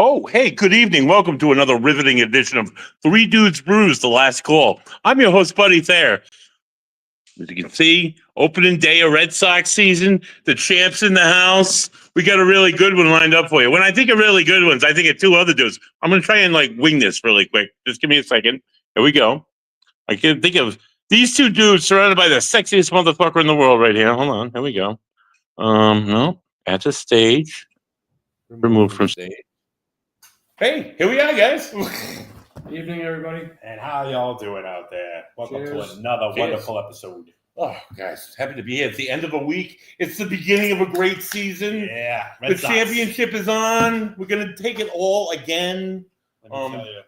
Oh, hey, good evening. Welcome to another riveting edition of Three Dudes Brews, The Last Call. I'm your host, Buddy Thayer. As you can see, opening day of Red Sox season. The champ's in the house. We got a really good one lined up for you. When I think of really good ones, I think of two other dudes. I'm going to try and wing this really quick. Just give me a second. Here we go. I can think of these two dudes surrounded by the sexiest motherfucker in the world right here. Hold on. Here we go. No, at the stage. Removed from stage. Hey, here we are, guys. Evening, everybody. And how y'all doing out there? Welcome Cheers. to another Cheers. wonderful episode. Oh, guys, happy to be here. It's the end of a week. It's the beginning of a great season. Yeah, The championship is on. We're going to take it all again. Let me tell you,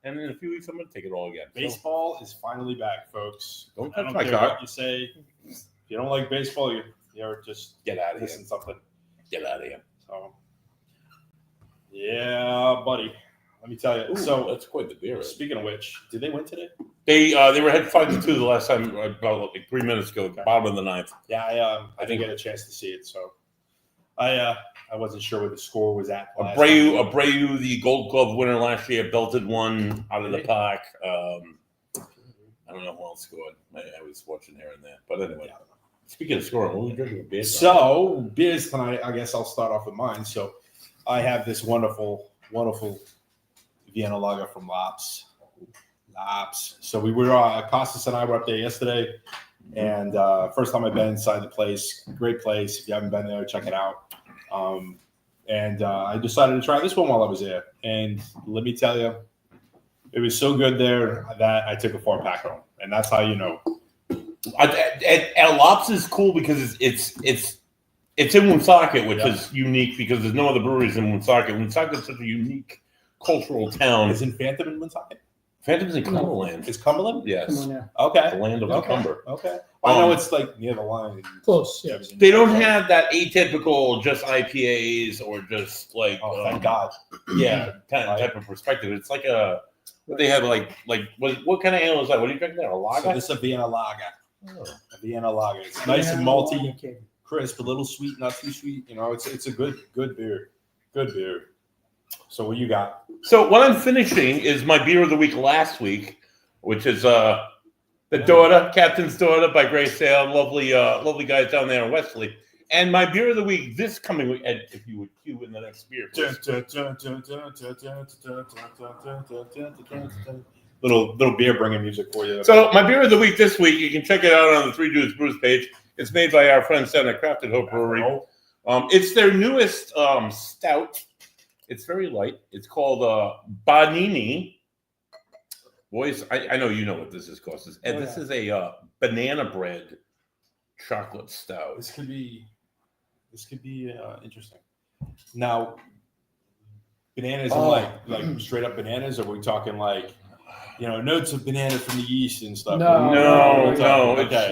And in a few weeks, I'm going to take it all again. baseball is finally back, folks. Don't I touch don't my care car. what you say. If you don't like baseball, you're just Get out of here. missing something. Get out of here. So, yeah, buddy. Let me tell you. Ooh, so, that's quite the beer. speaking of which, did they win today? They were ahead 5-2 the last time, about 3 minutes ago, bottom of the ninth. Yeah, I didn't get a chance to see it, so I wasn't sure where the score was at. Abreu, the Gold Glove winner last year, belted one out of the park. I don't know who else scored. I was watching here and there. But anyway, speaking of scoring, what are we drinking beer? So, beers tonight, I guess I'll start off with mine. So, I have this wonderful Vienna lager from Lops. So, we were, Costas and I were up there yesterday. And first time I've been inside the place. Great place. If you haven't been there, check it out. I decided to try this one while I was there. And let me tell you, it was so good there that I took a 4-pack home. And that's how you know. And Lops is cool because it's in Woonsocket, which is unique because there's no other breweries in Woonsocket. Woonsocket is such a unique cultural town. Isn't Phantom in Woonsocket? Phantom's in Cumberland. Is Cumberland? Yes. Come on now. Okay. The land of the Cumber. Okay. I know it's like near the line. Close, yeah. They don't have that atypical just IPAs or just Oh, thank God. type of perspective. It's like they have what kind of ale is that? What are you drinking there? A lager? So this is a Vienna lager. Oh. A Vienna lager. It's nice and malty, crisp, a little sweet, not too sweet. You know, it's a good beer. Good beer. So what you got? So what I'm finishing is my beer of the week last week, which is the daughter, Captain's Daughter by Grace Sale, lovely guys down there in Wesley. And my beer of the week this coming week, Ed, if you would cue in the next beer, little beer bringing music for you. So my beer of the week this week, you can check it out on the Three Dudes Brews page. It's made by our friends down at Crafted Hope Brewery. It's their newest stout. It's very light. It's called Banini. Boys, I know you know what this is, Costas. And this is a banana bread chocolate stout. This could be interesting. Now, bananas are like straight up bananas, or are we talking notes of banana from the East and stuff? No. Okay.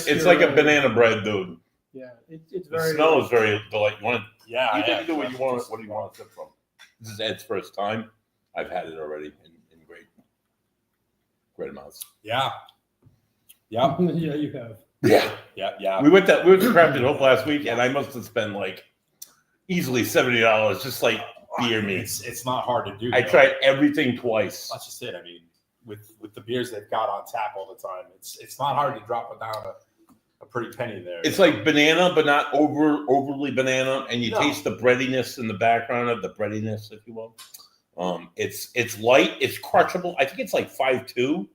It's like a banana bread, dude. Yeah, it's The very. smell is very delightful. Yeah, You can do what you want. What do you want to sip from? This is Ed's first time. I've had it already in great amounts. Yeah. Yeah, you have. Yeah. We went to Crafted Hope last week, and I must have spent easily $70 just beer me. It's not hard to do. I tried everything twice. That's just it. I mean, with the beers they've got on tap all the time, it's not hard to drop it down a pretty penny there. It's like banana, but not overly banana, and you taste the breadiness in the background of the breadiness, if you will. It's light. It's crushable. I think it's 5.2.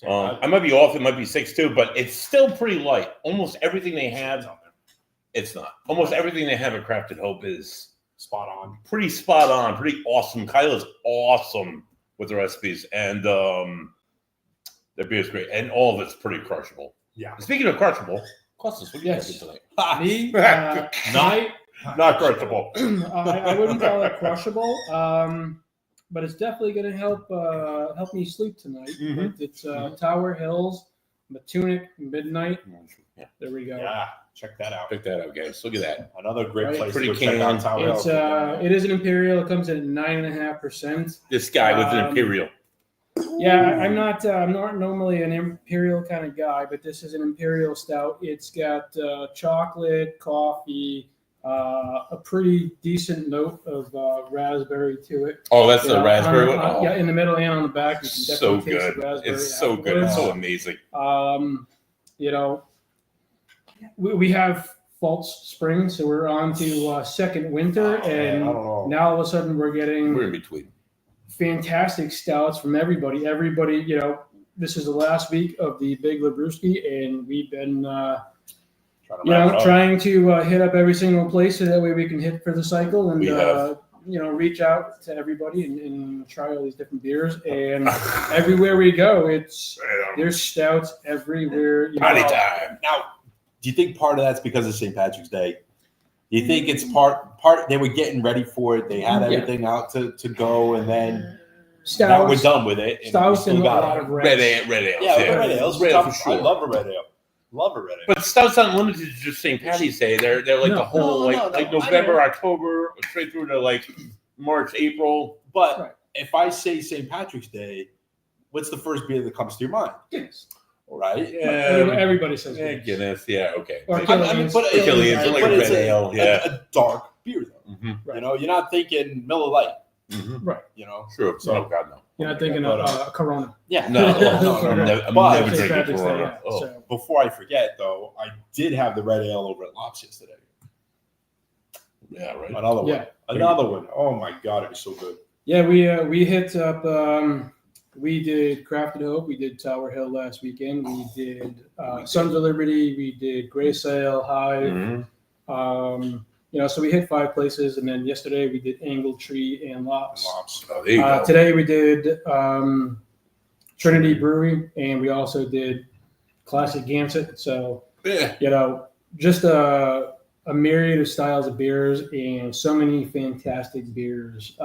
I might be off. It might be 6.2, but it's still pretty light. Almost everything they have, it's not. Almost everything they have at Crafted Hope is spot on. Pretty spot on. Pretty awesome. Kyla's awesome with the recipes, and their beer is great, and all of it's pretty crushable. Yeah. Speaking of crushable, Costas, what are you drinking tonight? Me? Not crushable. I wouldn't call it crushable, but it's definitely going to help me sleep tonight. Mm-hmm. It's Tower Hills, Matunic, Midnight. Yeah. There we go. Yeah, check that out. Check that out, guys. Look at that. Another great place Pretty to check out Tower It's Hills. it is an Imperial. It comes in at 9.5%. This guy with an Imperial. Yeah, I'm not normally an Imperial kind of guy, but this is an Imperial stout. It's got chocolate, coffee, a pretty decent note of raspberry to it. Oh, that's You the know, raspberry on- one. Oh, Yeah, in the middle and on the back, you can so definitely taste good. the raspberry. It's so good. It's so afterwards. amazing. You know, we have false spring, so we're on to second winter, Oh, man, and I don't know. now all of a sudden we're getting We're in between. fantastic stouts from everybody. Everybody, you know, this is the last week of the Big Labruski, and we've been, trying to hit up every single place so that way we can hit for the cycle and, We have. reach out to everybody and try all these different beers. And everywhere we go, there's stouts everywhere. Party time. Now, do you think part of that's because of St. Patrick's Day? Do you think it's part they were getting ready for it? They had Yeah. everything out to go, and then Stouts, now we're done with it. And we stouts still and a got lot it. of Red reds. ale. Red ale. Yeah, red ales. Red ale for I sure. love a red ale. Love a red ale. But stouts aren't limited to just St. Patty's Day. They're like No. the whole No, like I November, know. October, straight through to like March, April. But Right. if I say St. Patrick's Day, what's the first beer that comes to your mind? Yes. Right? Everybody says Yeah, Guinness. Guinness. Yeah, okay. Or I mean, but Achilles, but like it's red ale, yeah. a dark beer, though. Mm-hmm. Right. You know, you're not thinking Miller Lite. Mm-hmm. You know, Sure. So- Oh God, no. You're not thinking But, of Corona. yeah. No, No, I'm never But- drinking St. Patrick's Day, Corona. yeah. Oh. So, Before I forget, though, I did have the red ale over at Lops yesterday. Yeah, right. Another one. Yeah. Another one. Oh my God, it was so good. yeah, we hit up. We did Crafted Hope. We did Tower Hill last weekend. We did Sons of Liberty. We did Gray Sail, Hive. Mhm. So we hit 5 places, and then yesterday we did Angle Tree and Lops. Lops. Oh, there you go. Today we did Trinity Brewery, and we also did Classic Gansett. So Yeah. just a myriad of styles of beers and so many fantastic beers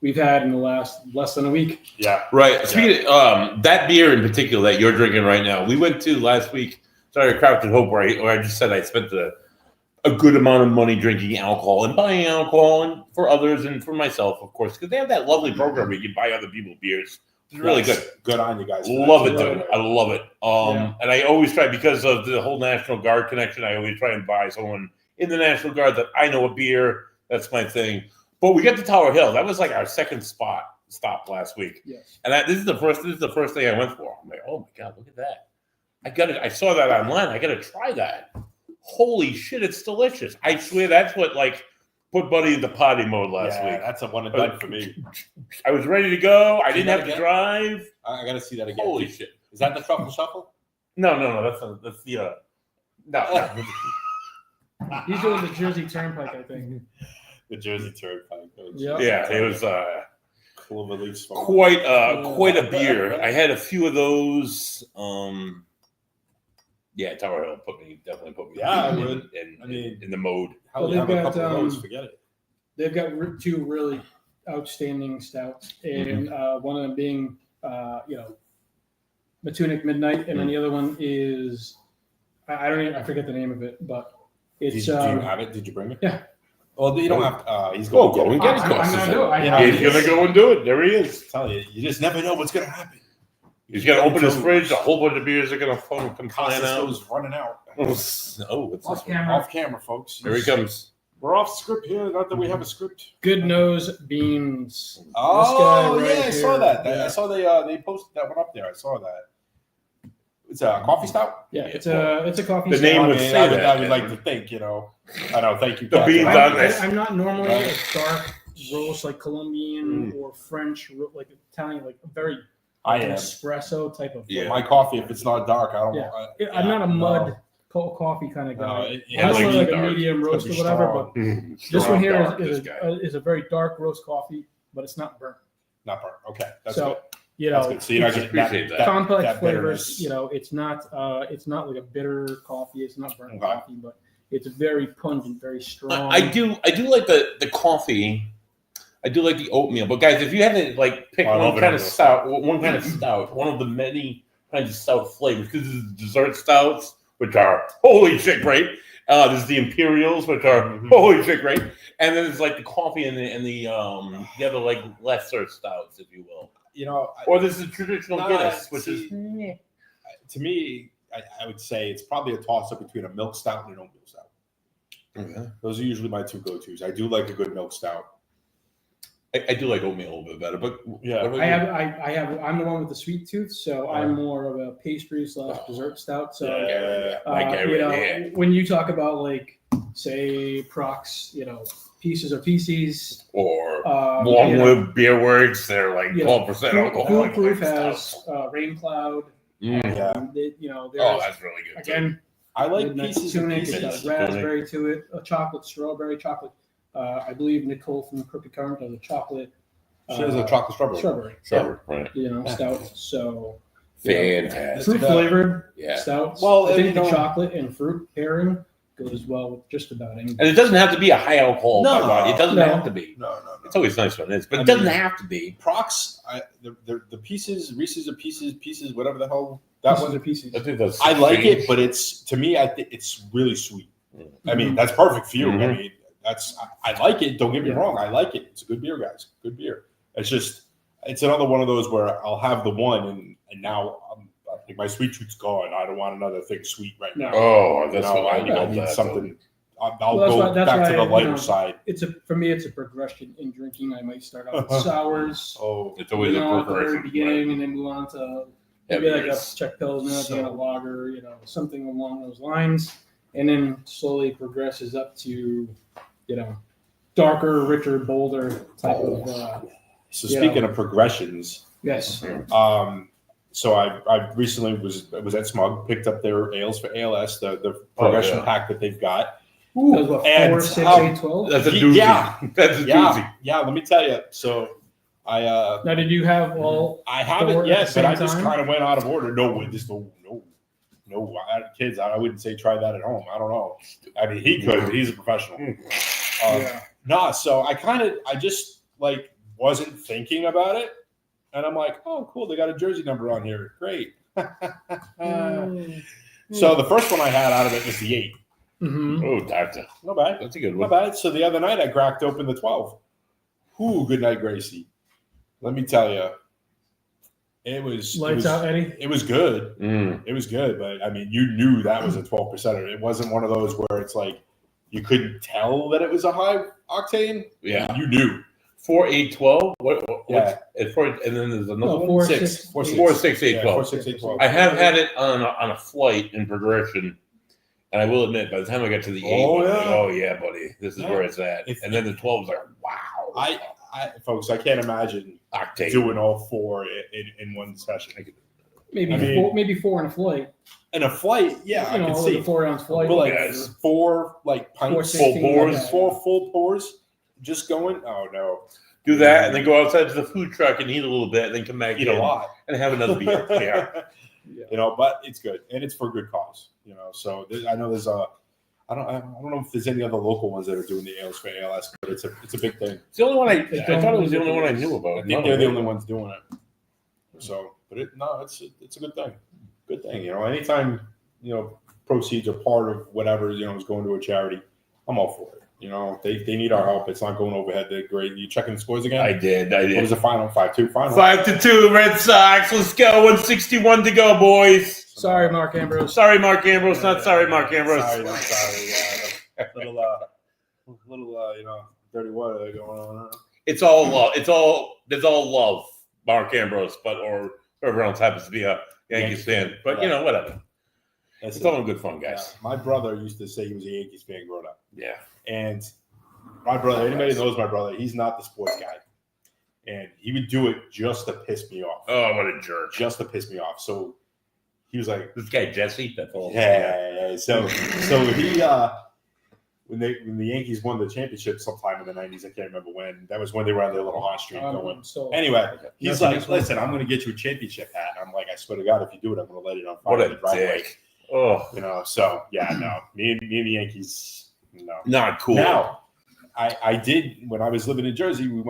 we've had in the less than a week. Yeah. Right. Speaking of that beer in particular that you're drinking right now, we went to last week. Sorry, Crafted Hope, where I just said I spent a good amount of money drinking alcohol and buying alcohol and for others and for myself, of course, because they have that lovely program where you can buy other people beers. It's really good. Good on you guys. for that. Love it, Really dude. good. I love it. Yeah. And I always try, because of the whole National Guard connection, I always try and buy someone in the National Guard that I know a beer. That's my thing. But we got to Tower Hill. That was like our second stop last week. Yes. And this is the first thing I went for. I'm like, oh my God, look at that. I saw that online. I gotta try that. Holy shit, it's delicious. I swear that's what put Buddy into potty mode last week. That's a one and done for me. I was ready to go. I See didn't that have to again? drive. I gotta see that again. Holy shit. Is that the truffle shuffle? No. That's the no. He's doing the Jersey Turnpike, I think. The Jersey Turnpike. Yeah. Yeah, it was Cloverleaf smoke. quite a beer. I had a few of those. Yeah, Tower Hill definitely put me. Yeah, I would. In the mode. Hell, Well, you have they've a got, couple of those. Forget it. They've got 2 really outstanding stouts, and one of them being, Matunic Midnight, and then the other one is, I forget the name of it, but it's. Do you have it? Did you bring it? Yeah. Well, you don't have to. He's Go going to and get get it. it. I'm gonna do it. Yeah. He's gonna go and do it. There he is. I tell you, you just never know what's going to happen. He's gonna open his fridge. A whole bunch of beers are gonna come flying Costas out. goes running out. Oh, what's Off this? camera. Off camera, folks. Here he comes. We're off script here. Not that we have a script. Good Nose Beans. Oh, This guy yeah, right I saw here. that. Yeah. I saw they posted that one up there. I saw that. It's a coffee stout. Yeah, it's a coffee. The stout. name I would mean, say that. I would like to think, I know. Thank you. The Captain. beans I'm- on this. I'm not normally Right. a dark roast like Colombian or French, like Italian, like a very I am. espresso type of. Yeah. My coffee, if it's not dark, I don't. Yeah. I'm not a mud coffee kind of No, guy. it I has don't to like be a dark. medium It's roast or gotta be whatever, strong. but this one here Dark, is this guy. is a very dark roast coffee, but it's not burnt. Not burnt. Okay, that's So good. you That's know, good. So you're not it's getting appreciate that. complex that flavors. bitterness. It's not like a bitter coffee. It's not burnt Okay. coffee, but it's very pungent, very strong. I do like the coffee. I do like the oatmeal. But guys, if you had to pick I love one it kind on of this. stout, one of the many kinds of stout flavors, because there's dessert stouts, which are holy shit great. There's the imperials, which are holy shit great, and then there's the coffee and the other lesser stouts, if you will. Or there's the traditional Nah, Guinness, which see, is to me, I would say it's probably a toss up between a milk stout and an oatmeal stout. Okay. Those are usually my two go-tos. I do like a good milk stout. I do like oatmeal a little bit better, but Yeah. what about you? I'm the one with the sweet tooth, so I'm more of a pastry / dessert stout. So My guy you know, right here. when you talk about like say Prox, pieces or pieces, Or long-lived beer words, they're like 12% alcohol. Foolproof has Rain Cloud. Mm. Yeah. There's That's really good. again. I like Midnight pieces and Tunic. It's pieces. got raspberry to it, a chocolate, strawberry, chocolate. I believe Nicole from Crooked Current has a chocolate. She has a chocolate strawberry. Sure. Right. Stout. So Fantastic. fruit flavored Yeah. stouts. Well, I think you the know- chocolate and fruit pairing goes well with just about anything. And it doesn't have to be a high alcohol. No. by body. It doesn't No. have to be. No. It's always nice when it is, but I it doesn't mean- have to be. Prox, the pieces, Reese's of pieces, whatever the hell that Pieces one. are pieces. I think that's. I like it, but to me, I think it's really sweet. I mean, that's perfect for you. I Mhm. mean, I like it. Don't get me Yeah. wrong. I like it. It's a good beer, guys. Good beer. It's another one of those where I'll have the one and now I think my sweet tooth's gone. I don't want another thing sweet right now. Oh, that's You know, what I I love. need that, something. I'll Well, that's go why- that's back to why, the lighter side. For me, it's a progression in drinking. I might start out with sours. Oh, It's always a at the very progression. beginning, and then move on to maybe like a Heavies. Czech Pilsner, So- then a lager, something along those lines, and then slowly progresses up to, darker, richer, bolder type of. so Yeah. speaking of progressions, Yes. so I recently was at Smug, picked up their ales for ALS, the progression yeah. pack that they've got. That was what, And, 4, 6, um, 8, 12? That's a doozy. Yeah. That's a doozy. Yeah, let me tell you. So I Now, did you have all? I haven't Four at yet, the but I same just time? kind of went out of order. No. Kids, I wouldn't say try that at home. I don't know. I mean, he could, but he's a professional. Yeah. No, so I just like wasn't thinking about it, and I'm like, oh, cool, they got a jersey number on here. Great. So the first one I had out of it was the 8. Mm-hmm. Oh, doctor. Not bad. That's a good Not one. bad. So the other night I cracked open the 12. Ooh, good night, Gracie. Let me tell you, it was Lights out, Eddie. It was good. Mm. It was good, but I mean, you knew that was a 12%. It wasn't one of those where it's like you couldn't tell that it was a high octane. Yeah. You knew. 4, 8, 12. What? Yeah. And then there's another No, one. 4, 6, 6, 4, 6. 4, 6, 8, Yeah, 12. 4, 6, 8, 12. I have had it on a flight in progression, and I will admit, by the time I got to the 8, Oh, I'm like, yeah. oh yeah, buddy, this is Yeah. where it's at. If- And then the 12s are wow. Folks, I can't imagine Octane. doing all 4 in one session. Maybe I mean- maybe 4 in a flight. In a flight, yeah, I can like see. a 4-ounce flight. But like Yes. 4 like pints, 416, full pours, yeah. 4 full pours, just going. Oh no, Do that, and then go outside to the food truck and eat a little bit, and then come back eat in a lot. and have another beer. Yeah. But it's good and it's for a good cause. So I know there's I don't know if there's any other local ones that are doing the ales for ALS, but it's a big thing. It's the only one I don't thought it was the only believe one I it is. knew about. I think they're the only ones doing it. So, but it's a good thing. Good thing. Anytime proceeds are part of whatever is going to a charity, I'm all for it. They need our help. It's not going overhead. They're great. You checking the scores again? I did. What was the final? 5-2 final. 5-2, Red Sox. Let's go. 161 to go, boys. Sorry, Mark Ambrose. Sorry, Mark Ambrose. Not sorry, Mark Ambrose. Sorry. Yeah, little dirty water going on. It's all love. There's all love, Mark Ambrose, or whoever else happens to be a Yankees fan. But whatever. That's It's it. all in good fun, guys. My brother used to say he was a Yankees fan growing up. Yeah. And my brother, anybody knows my brother, he's not the sports guy. And he would do it just to piss me off. Oh, what a jerk. Just to piss me off. So he was like, This guy Jesse. That's all. yeah. So he when the Yankees won the championship sometime in the 90s, I can't remember when. That was when they were on their little hot streak going. So Anyway, he's Nothing like, else. listen, I'm going to get you a championship hat. I'm like, I swear to God, if you do it, I'm going to light it on fire. What in the a driveway. dick. Oh, So yeah, no. Me and the Yankees, no. not cool. Now, I did, when I was living in Jersey, me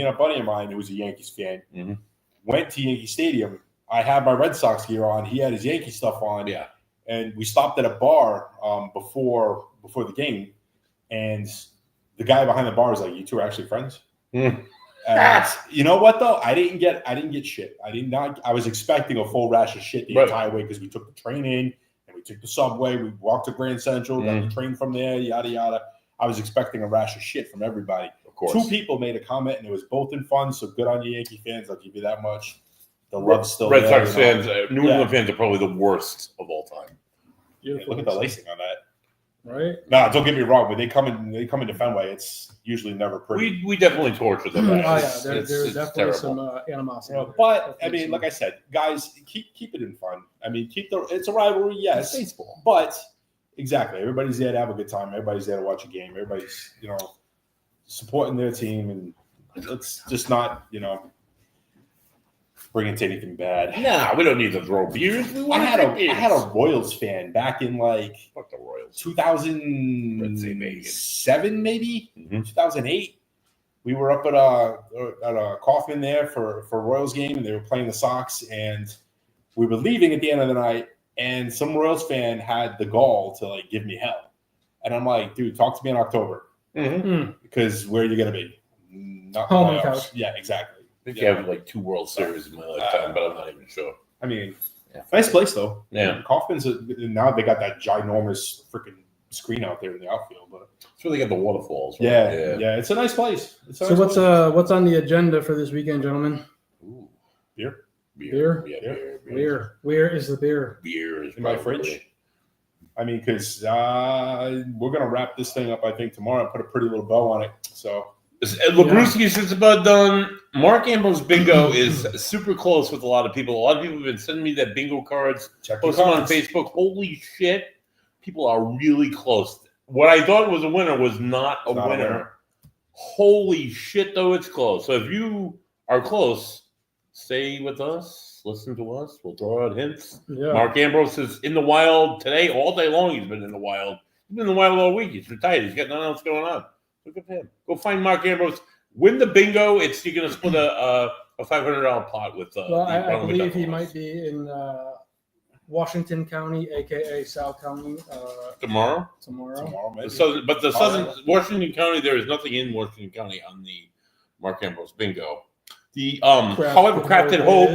and a buddy of mine who was a Yankees fan, Mhm. went to Yankee Stadium. I had my Red Sox gear on. He had his Yankee stuff on. Yeah. And we stopped at a bar before the game. And the guy behind the bar was like, you two are actually friends? Mm. And you know what, though? I didn't get shit. I was expecting a full rash of shit the Right. entire way because we took the train in and we take the subway. We walked to Grand Central. Then we trained from there. Yada yada. I was expecting a rash of shit from everybody. Of course. 2 people made a comment, and it was both in fun. So good on you, Yankee fans. I'll give you that much. The love's still Red there. Sox fans, New England fans are probably the worst of all time. Yeah, look at the lacing on that. Right? No, don't get me wrong. When they come into Fenway, it's usually never pretty. We definitely torture them. Oh yeah, It's there's definitely terrible. some animosity. You know, but I mean, like I said, guys, keep it in fun. I mean, it's a rivalry, yes, It's baseball. but exactly, everybody's there to have a good time. Everybody's there to watch a game. Everybody's supporting their team, and let's just not bring it to anything bad. Nah, we don't need to throw beers. We I want had to drink beers. a Royals fan back in like Fuck the Royals. 2007, maybe Mhm. 2008. We were up at a Kaufman there for a Royals game, and they were playing the Sox, and we were leaving at the end of the night, and some Royals fan had the gall to like give me hell, and I'm like, dude, talk to me in October because where are you gonna be? Not Home on playoffs. couch. Yeah, exactly. I think I have like 2 World Series in my lifetime, but I'm not even sure. I mean, Yeah. nice place though. Yeah. Kaufman's now they got that ginormous freaking screen out there in the outfield, but That's where they get the waterfalls. Right? yeah, it's a nice place. It's a So nice what's place. what's on the agenda for this weekend, gentlemen? Ooh. Beer? Beer? Yeah, Beer. beer. Where is the beer? Beer is In my probably- fridge? I mean, because we're gonna wrap this thing up, I think, tomorrow and put a pretty little bow on it. So Labruski's just about done. Mark Ambrose bingo is super close with a lot of people. A lot of people have been sending me that bingo cards. check your Post them on cards. Facebook. Holy shit. People are really close. What I thought was a winner was not a It's not a winner. winner. Holy shit, though, it's close. So if you are close, stay with us. Listen to us. We'll throw out hints. Yeah. Mark Ambrose is in the wild today. All day long, he's been in the wild. He's been in the wild all week. He's retired. He's got nothing else going on. Look at him. Go find Mark Ambrose. Win the bingo. You're going to split a $500 pot with. Well, I Ronald believe he McDonald. might be in Washington County, aka South County, tomorrow. tomorrow. Maybe. But the southern Washington County, there is nothing in Washington County on the Mark Ambrose bingo. The however, Crafted Hope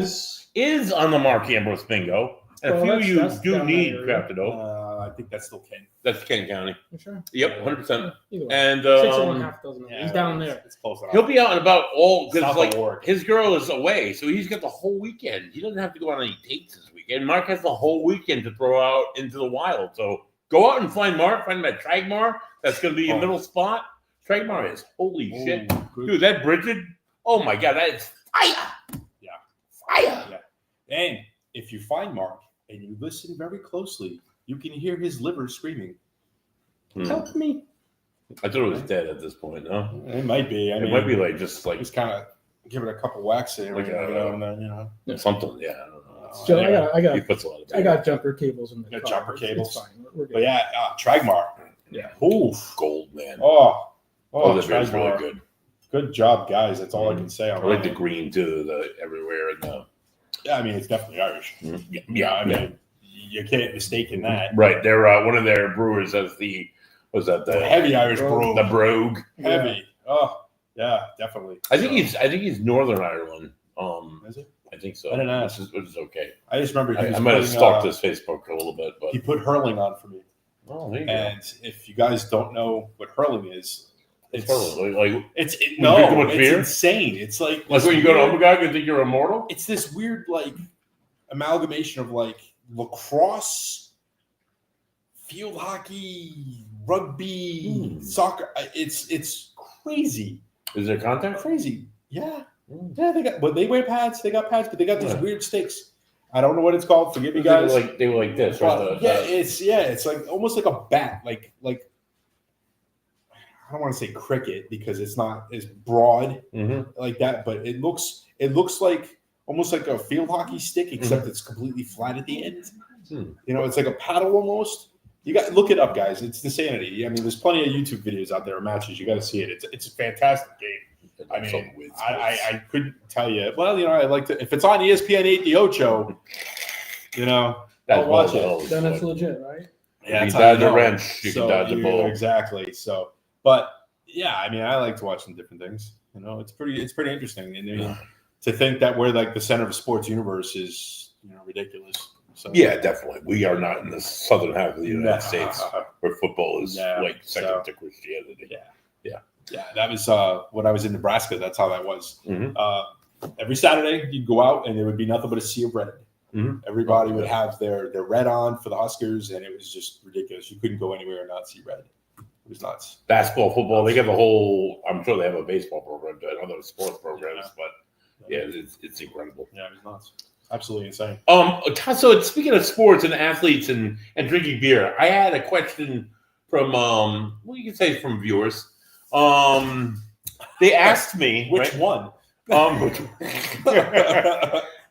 is on the Mark Ambrose bingo. And Well, a few that's- of you that's do down that need area. Crafted Hope. I think that's still Ken. That's Kent County. You sure? Yep, 100%. Either way. And 6.5 doesn't matter. Yeah, He's down there. It's close enough. he'll be out and about all because South like of Warwick. his girl is away, so he's got the whole weekend. He doesn't have to go on any dates this weekend. Mark has the whole weekend to throw out into the wild. So go out and find Mark. Find him at Tragmar. That's going to be your middle spot. Tragmar is holy shit, Good. dude. That Bridget. Oh my god, that is fire. Yeah. Fire. And if you find Mark and you listen very closely, you can hear his liver screaming. Help me. I thought it was dead at this point. Huh? It might be. I mean, It might be like just like just kind of give it a couple whacks there, Like, and then, something. Yeah, I don't know. So anyway. He puts a lot of. I got jumper cables in the Got car. jumper It's- cables. It's fine. We're good. But yeah, Tragmar. Yeah. Oof. gold, man. Oh, Oh, that beer's really Tragmar. good. Good job, guys. That's all I can say. I like the green too. The everywhere and the. Yeah, I mean, it's definitely Irish. Yeah, I mean, you can't mistake in that. Right, they're one of their brewers as the the Heavy Irish Brogue. brew. the Brogue. Heavy. Oh, yeah, definitely. I think he's Northern Ireland. Is it? I think so. I didn't ask. Which is okay. I just remember he was I might have putting, stalked his Facebook a little bit, but He put hurling on for me. oh, there you go. And if you guys don't know what hurling is, It's totally like it's drink too much it's beer? insane. It's like when you go to Umbagog and think you're immortal. it's this weird like amalgamation of like lacrosse, field hockey, rugby, soccer. It's crazy, Is there contact? crazy. Yeah, Mm. yeah. They wear pads. They got pads, but they got these Yeah. weird sticks. I don't know what it's called. Forgive me, They were guys. they were like this, right? But, it's like almost like a bat, like I don't want to say cricket because it's not as broad like that, but it looks like almost like a field hockey stick, except it's completely flat at the end. Hmm. You know, it's like a paddle almost. You got look it up, guys. It's insanity. I mean, there's plenty of YouTube videos out there of matches. You got to see it. It's a fantastic game. I mean, I couldn't tell you. Well, you know, I like to if it's on ESPN 8 the Ocho, you know, That's I'll watch well, Then it's legit, right? You that's can how dodge a know. wrench, you can dodge a ball. Exactly. So, but yeah, I mean, I like to watch some different things. You know, it's pretty interesting. And I mean, to think that we're like the center of a sports universe is ridiculous. So Yeah, definitely. We are not in the southern half of the United States where football is like second to Christianity. Yeah, that was when I was in Nebraska. That's how that was. Mhm. Every Saturday, you'd go out, and there would be nothing but a sea of red. Mhm. Everybody would have their red on for the Huskers, and it was just ridiculous. You couldn't go anywhere and not see red. It was nuts. Basketball, football, they got the whole. I'm sure they have a baseball program and other sports programs, but yeah, it's incredible. Yeah, it was nuts. Absolutely insane. So speaking of sports and athletes and drinking beer, I had a question from well, you can say from viewers. They asked me Which one?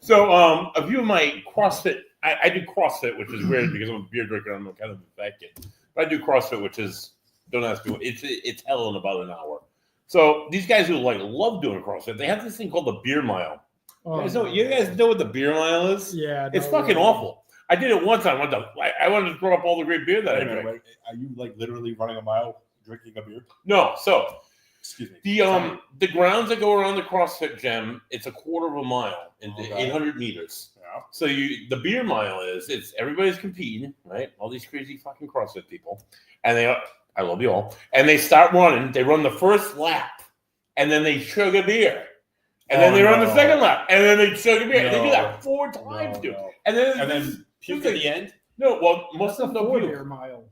So a few of my CrossFit, I do CrossFit, which is weird because I'm a beer drinker. I'm kind of a fat kid, but I do CrossFit, which is, don't ask me, it's hell in about an hour. So these guys who like love doing CrossFit, they have this thing called the beer mile. You guys know what the beer mile is? Yeah, it's fucking awful. I did it once. I wanted to throw up all the great beer that I drank. Wait, are you like literally running a mile drinking a beer? No, so excuse me. The grounds that go around the CrossFit gym, it's a quarter of a mile into 800 meters. Yeah. So the beer mile it's everybody's competing, right? All these crazy fucking CrossFit people, and I love you all, and they start running. They run the first lap, and then they chug a beer. And then they run the second lap, and then they chug a beer. And they do that 4 times, dude. And then puke at the end? No, well, most of them don't puke. Beer mile.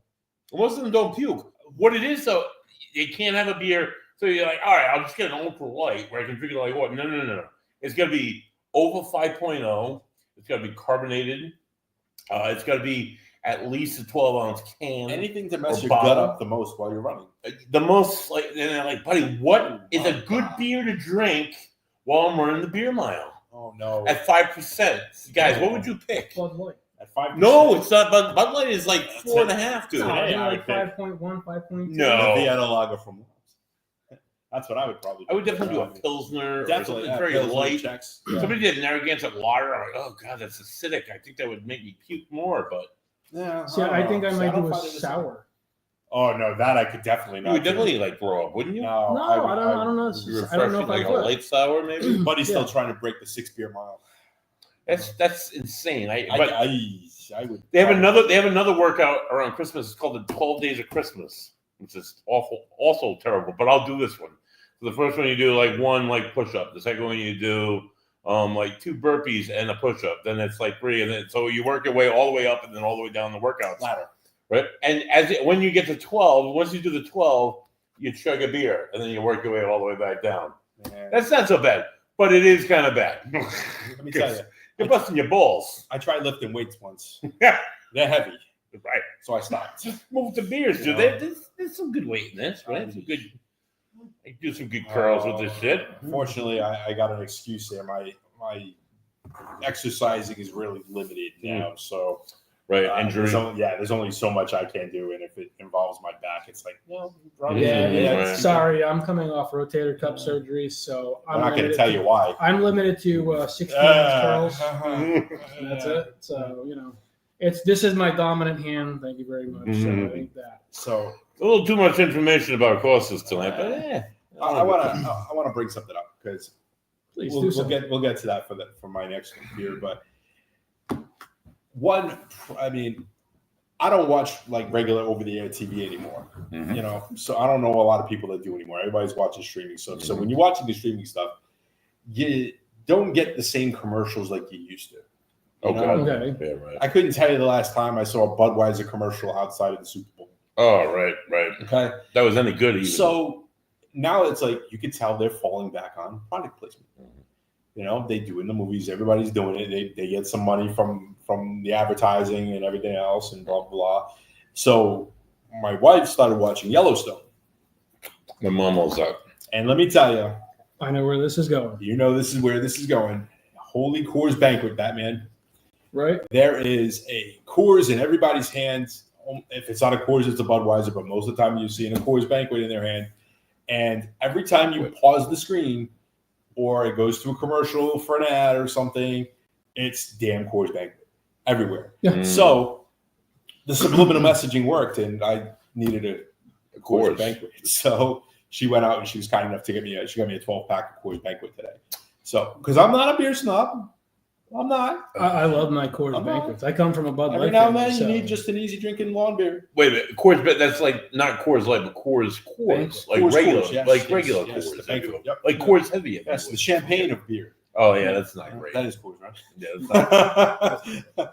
Most of them don't puke. What it is, though, you can't have a beer. So you're like, all right, I'll just get an ultra light where I can drink it like what? No. It's got to be over 5.0. It's got to be carbonated. It's got to be at least a 12-ounce can. Anything to mess your gut up the most while you're running. The most, and they're like, buddy, what is a good beer to drink while I'm running the beer mile? Oh, no. At 5%. Guys, what would you pick? Bud Light. At 5%? No, it's not. Bud Light is like 4.5, dude. No, I like 5.1, 5.2. No. The Vienna Lager from Labs. That's what I would probably do. I would definitely do a Pilsner. Definitely. Or something very Pilsner light. checks. Somebody did Narragansett lager. I'm like, oh, God, that's acidic. I think that would make me puke more, but. Yeah. See, I think I might do a find it sour. Oh, no, that I could definitely not. You would definitely like grow up, wouldn't you? No, No, I don't know. You're I don't know if like I a would. light sour, maybe. But he's still trying to break the 6 beer mile. That's insane. I would. They have another workout around Christmas. It's called the 12 Days of Christmas, which is awful, also terrible. But I'll do this one. So the first one you do like 1 like push up. The second one you do like 2 burpees and a push up. Then it's like 3, and then so you work your way all the way up and then all the way down the workout Ladder. right? And when you get to 12, once you do the 12, you chug a beer and then you work your way all the way back down. Man. That's not so bad, but it is kind of bad. Let me tell you. You're busting your balls. I tried lifting weights once. Yeah. They're heavy. Right. So I stopped. Just move the beers, dude. Yeah. There's some good weight in this, right? Some good. I do some good curls with this shit. Fortunately, I got an excuse there. My exercising is really limited now. So Right. Injury. there's only so much I can do. And if it involves my back, it's like, no. Right. Sorry, I'm coming off rotator cuff surgery, so I'm not going to tell you why. I'm limited to 16-ounce curls. That's it. So, this is my dominant hand. Thank you very much. So I think that. So A little too much information about courses tonight, but I want to bring something up because Please we'll get to that for my next beer. But I don't watch like regular over-the-air TV anymore. Mhm. So I don't know a lot of people that do anymore. Everybody's watching streaming stuff. So when you're watching the streaming stuff, you don't get the same commercials like you used to. Okay. Yeah, right. I couldn't tell you the last time I saw a Budweiser commercial outside of the Super Bowl. Oh, right. Okay. That was any good even. So now it's like you can tell they're falling back on product placement. They do in the movies. Everybody's doing it. They get some money from the advertising and everything else and blah, blah. So my wife started watching Yellowstone. My mom was up. And let me tell you, I know where this is going. this is where this is going. Holy Coors banquet, Batman. Right? There is a Coors in everybody's hands. If it's not a Coors, it's a Budweiser. But most of the time, you see a Coors banquet in their hand. And every time you pause the screen or it goes to a commercial for an ad or something, it's damn Coors banquet everywhere. Yeah. So the subliminal messaging worked, and I needed a Coors banquet. So she went out and she was kind enough to get me. She got me a 12-pack of Coors banquet today. So because I'm not a beer snob. I'm not. I love my Coors I'm not. Banquets. I come from a Bud Every Light now and family, then, so- you need just an easy drinking lawn beer. Wait a minute, Coors, but that's like not Coors Light, but Coors, Banquet. like Coors, regular, Coors, yes, like yes, regular yes, the Coors, banquet, yep. like Coors Heavy. Yes, the champagne of beer. Oh yeah, that's not great. That is Coors, right? Yeah,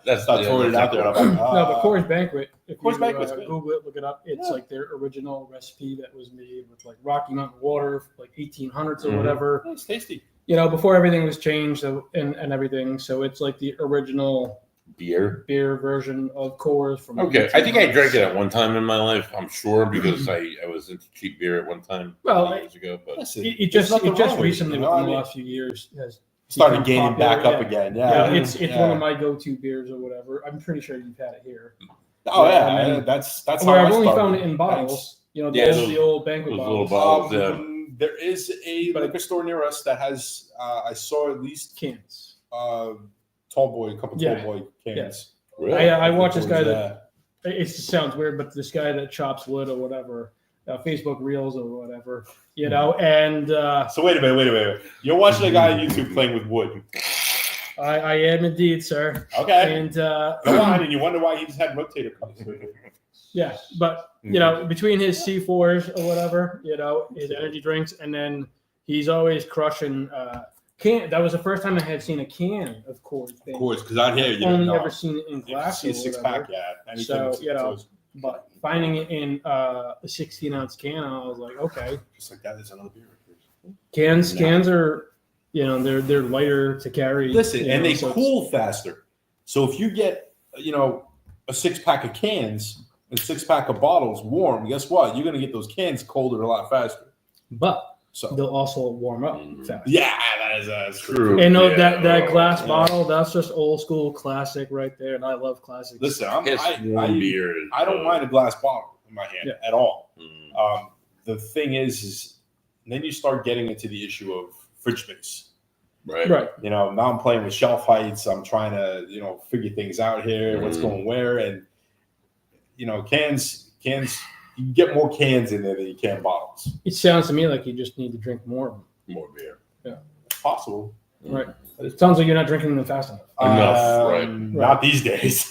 that's Not throwing it out there. I'm like, No, but Coors Banquet. If Coors you Banquet's good. Google it, look it up. It's Yeah. like their original recipe that was made with like Rocky Mountain water, like 1800s or Mhm. whatever. it's tasty. You know, before everything was changed and everything. So it's like the original beer. beer version of Coors from. Okay, I think I 1800s. drank it at one time in my life. I'm sure because I was into cheap beer at one time. Well, many years ago, but Listen, It there's just nothing wrong with it, recently, you know? within I the mean, last few years, has started become gaining popular, back up yeah. again. Yeah, Yeah, it's one of my go-to beers or whatever. I'm pretty sure you've had it here. Oh yeah, and then- that's Where how I've I only started. found it in bottles. You know, Yeah, the old banquet those little bottles. bottles. Yeah. There is a liquor store near us that has. I saw at least Cans. a couple Yeah. tall boy cans. Really? I watch this guy Yeah. that it sounds weird, but this guy that chops wood or whatever, Facebook Reels or whatever, you know, and So wait a minute. You're watching a guy on YouTube playing with wood. I am indeed, sir. Okay. And Go on, and you wonder why he just had rotator cuffs. yeah, but you know, between his C4s or whatever, you know, his energy drinks, and then he's always crushing can. That was the first time I had seen a can of Coors. Of course, because out here you only don't know. ever seen it in You glass see a or six whatever. pack, yeah. Anything So, that's- you know, it's But finding it in a 16-ounce can, I was like, okay, just like that is another beer. cans are, you know, they're lighter to carry. Listen, you and know, they so it's- cool faster. So if you get, a 6-pack of cans and 6-pack of bottles warm, guess what? You're gonna get those cans colder a lot faster. But So they'll also warm up fast. yeah, that's True. And no, Yeah, that glass yeah. bottle, that's just old school classic right there. And I love classics. Listen, Piss warm beer. is, I don't mind a glass bottle in my hand Yeah. at all. Mm. The thing is then you start getting into the issue of fridge space. Right. Right. Now I'm playing with shelf heights. I'm trying to, figure things out here, what's Mm. going where. And, cans, you can get more cans in there than you can bottles. It sounds to me like you just need to drink more of them. More beer. It's possible. Right. It sounds like you're not drinking them fast enough. Enough, right. Not these days.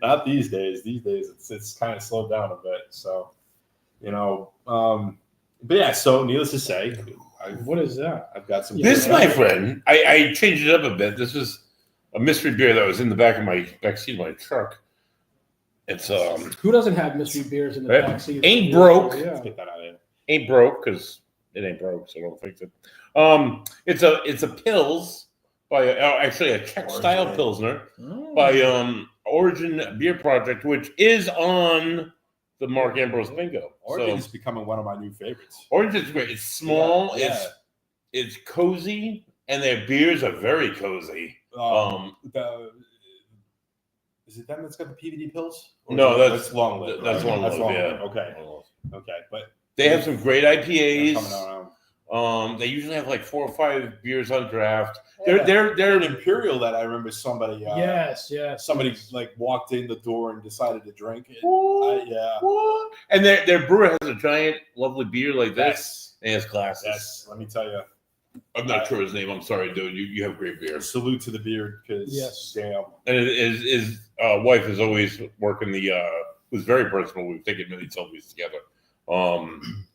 Not these days. These days it's kind of slowed down a bit. So, but yeah, so needless to say, What is that? I've got some. This, my friend, I changed it up a bit. This is a mystery beer that was in the back seat of my truck. It's Who doesn't have mystery beers in the Right. backseat? Ain't broke. Yeah. Let's get that out of there. ain't broke because it ain't broke, so don't fix it. It's a Pils by actually a Czech style Origin. Pilsner Oh. by Origin Beer Project, which is on the Mark Ambrose bingo. Origin is So becoming one of my new favorites. Origin's great. It's small. Yeah. It's cozy, and their beers are very cozy. Is it them that's got the PVD pills? Or No, is it- that's long lived. That's right? one. That's long Yeah. lived. Okay, but They have some great they're IPAs. coming around. They usually have like 4 or 5 beers on draft. Yeah. They're an imperial that I remember somebody. Yes. Somebody yes. like walked in the door and decided to drink it. What? Yeah. What? And their brewer has a giant, lovely beer like this, and it's glasses. Yes. Let me tell you. I'm not sure his name. I'm sorry, dude. You have great beer. Salute to the beard, because Yes. damn. And his wife is always working who's very personal. We've taken many selfies together.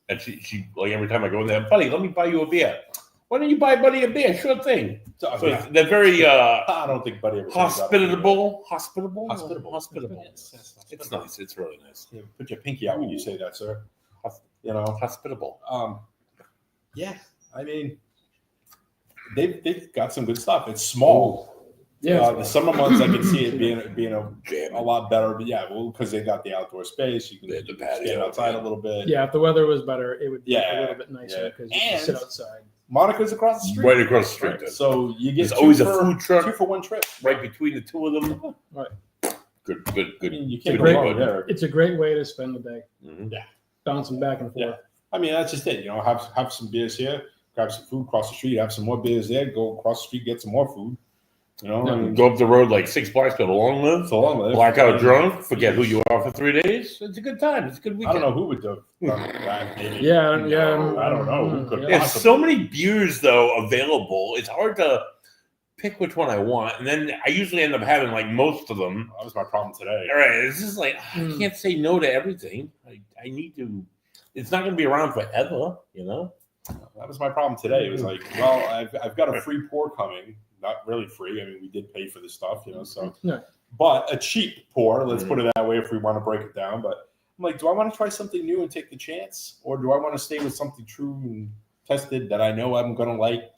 And she like every time I go in there, buddy, let me buy you a beer. Why don't you buy Buddy a beer? Sure thing. So, So yeah. they're very I don't think Buddy ever says that. hospitable. Hospitable. Yes. Yes, It's nice. It's really nice. Yeah, put your pinky out when you say that, sir. Hospitable. Yeah. I mean, they've got some good stuff. It's small. Yeah. The summer months, I can see it being a Jam. lot better. But yeah, well, because they got the outdoor space, you can They had the patio, stand outside yeah. a little bit. Yeah, if the weather was better, it would be Yeah, a little bit nicer yeah. because you can sit And- outside. Monica's across the street. Right across the street. Right, then. so you get There's always a for- food truck 2 for 1 trip. right between the two of them. Right. Good. I mean, you can't Good go great- wrong neighborhood. there. It's a great way to spend the day, Mhm. bouncing back and forth. Yeah. I mean, that's just it. Have some beers here, grab some food, cross the street, have some more beers there, go across the street, get some more food. No. and Go up the road like 6 blocks, go to Long Live. it's a long list. Blackout drunk, forget who you are for 3 days. It's a good time. It's a good I weekend. don't know who would do that. Maybe. Yeah, yeah. I don't know who could Yeah. There's possibly. so many beers though available. It's hard to pick which one I want, and then I usually end up having like most of them. That was my problem today. All right, it's just like I can't say no to everything. I need to. It's not going to be around forever, you know. That was my problem today. It was like, well, I've got a free pour coming. Not really free. I mean, we did pay for the stuff, you know. So, but a cheap pour. Let's put it that way if we want to break it down. But I'm like, do I want to try something new and take the chance, or do I want to stay with something true and tested that I know I'm going to like?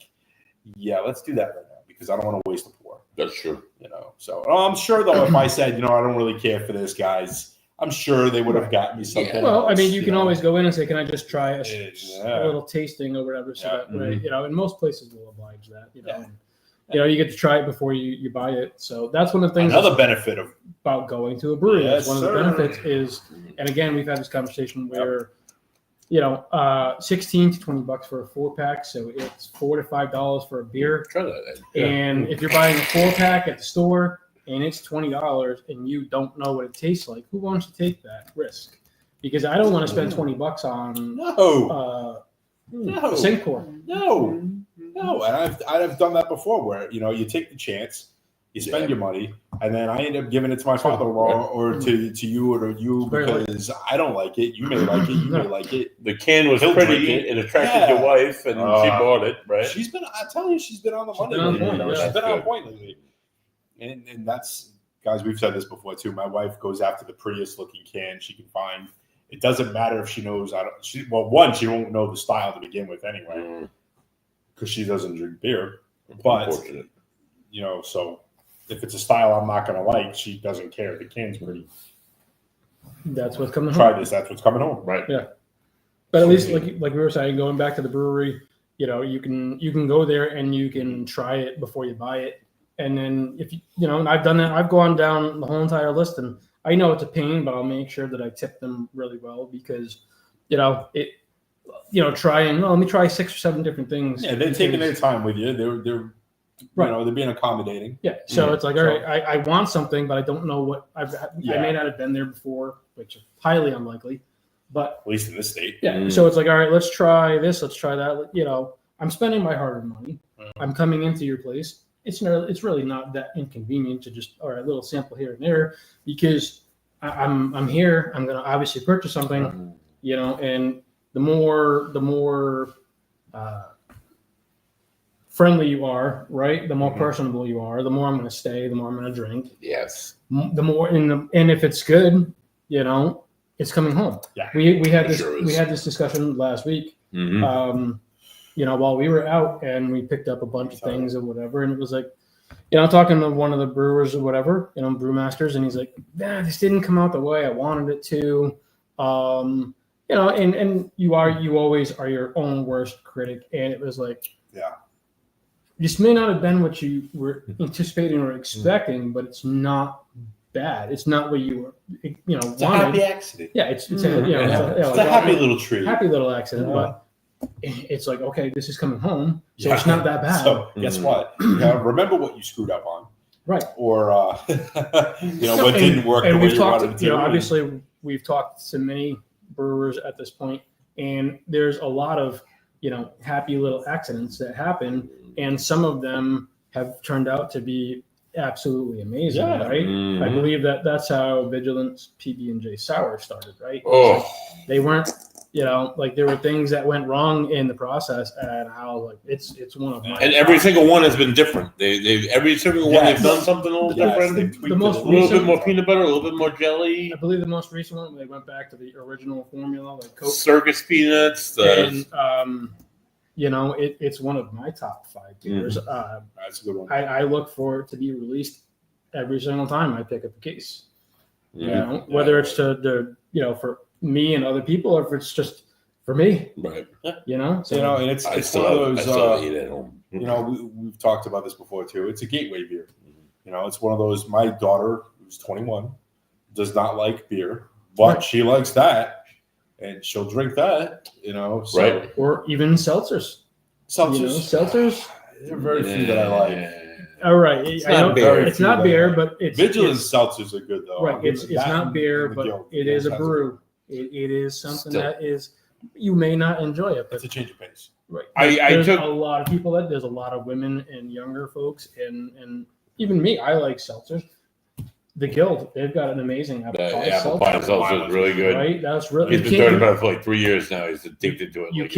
Yeah, let's do that right now because I don't want to waste a pour. That's true. You know. So I'm sure though, if I said, I don't really care for this, guys. I'm sure they would have gotten me something. Well, else, I mean, you can always go in and say, "Can I just try a Yeah. little tasting or whatever?" So that way, and most places will oblige that. You get to try it before you buy it. So that's one of the things. Another benefit about going to a brewery. Yes, One of the benefits is, and again, we've had this conversation where, 16 to $20 for a 4-pack, so it's $4 to $5 for a beer. Try that. And if you're buying a 4-pack at the store and it's $20 and you don't know what it tastes like, who wants to take that risk? Because I don't want to spend $20 on sink pour. No, and I've done that before where you take the chance, you spend your money, and then I end up giving it to my father-in-law or to you or to you because I don't like it. You may like it. You may like it. The can was pretty. It attracted your wife, and she bought it. Right? She's been. I tell you, she's been on the money. She's been on point lately. And that's, guys, we've said this before too. My wife goes after the prettiest looking can she can find. It doesn't matter if she knows. She won't know the style to begin with anyway, because she doesn't drink beer. But so if it's a style I'm not going to like, she doesn't care. The can's pretty. That's what's coming home. Try this. That's what's coming home. Right. Yeah. But at least, like we were saying, going back to the brewery, you can go there and you can try it before you buy it. And then if and I've done that, I've gone down the whole entire list, and I know it's a pain, but I'll make sure that I tip them really well because, trying. Well, let me try 6 or 7 different things. Yeah, they're taking their time with you. They're they're being accommodating. Yeah, so it's like, all right, I want something, but I don't know what I may not have been there before, which is highly unlikely. But at least in this state. Yeah. So it's like, all right, let's try this, let's try that. I'm spending my hard-earned money. I'm coming into your place. It's really not that inconvenient to just a little sample here and there because I'm here. I'm gonna obviously purchase something, and the more friendly you are, right? The more personable you are. The more I'm gonna stay. The more I'm gonna drink. Yes. The more and if it's good, it's coming home. Yeah. We had this discussion last week. While we were out and we picked up a bunch of things or whatever, and it was like, I'm talking to one of the brewers or whatever, brewmasters, and he's like, this didn't come out the way I wanted it to. And you always are your own worst critic. And it was like, this may not have been what you were anticipating or expecting, but it's not bad. It's not what you were, it's a happy accident. Yeah, it's a happy little treat. Happy little accident, but it's like, okay, this is coming home, so it's not that bad. So guess what? Remember what you screwed up on, right? Or what didn't work. And we've talked. Obviously, we've talked to many brewers at this point, and there's a lot of happy little accidents that happen, and some of them have turned out to be absolutely amazing. Right? I believe that's how Vigilance PB&J Sour started. Right? They weren't. There were things that went wrong in the process, and I was like, it's one of my. And every single one has been different. Every single one they've done something a little different. The most a little bit more peanut butter, a little bit more jelly. I believe the most recent one they went back to the original formula, like Coke. Circus peanuts. And it's one of my top 5 beers. That's a good one. I look for it to be released every single time I pick up a case. Whether it's to for me and other people, or if it's just for me, right? So, and it's one of those. Eat at home. We've talked about this before too. It's a gateway beer. It's one of those. My daughter, who's 21, does not like beer, but she likes that, and she'll drink that. Right? Or even seltzers. Seltzers. There are very few that I like. All right, it's not beer, but it's Vigilance seltzers are good though. Right, it's not beer, but it is a brew. It is something that is, you may not enjoy it, but it's a change of pace. Right. I There's took a lot of people there's a lot of women and younger folks and even me. I like seltzers. The Guild, they've got an amazing apple pie apple pie seltzer is really good. Right, that's really. He's been talking about it for like 3 years now. He's addicted to it. You like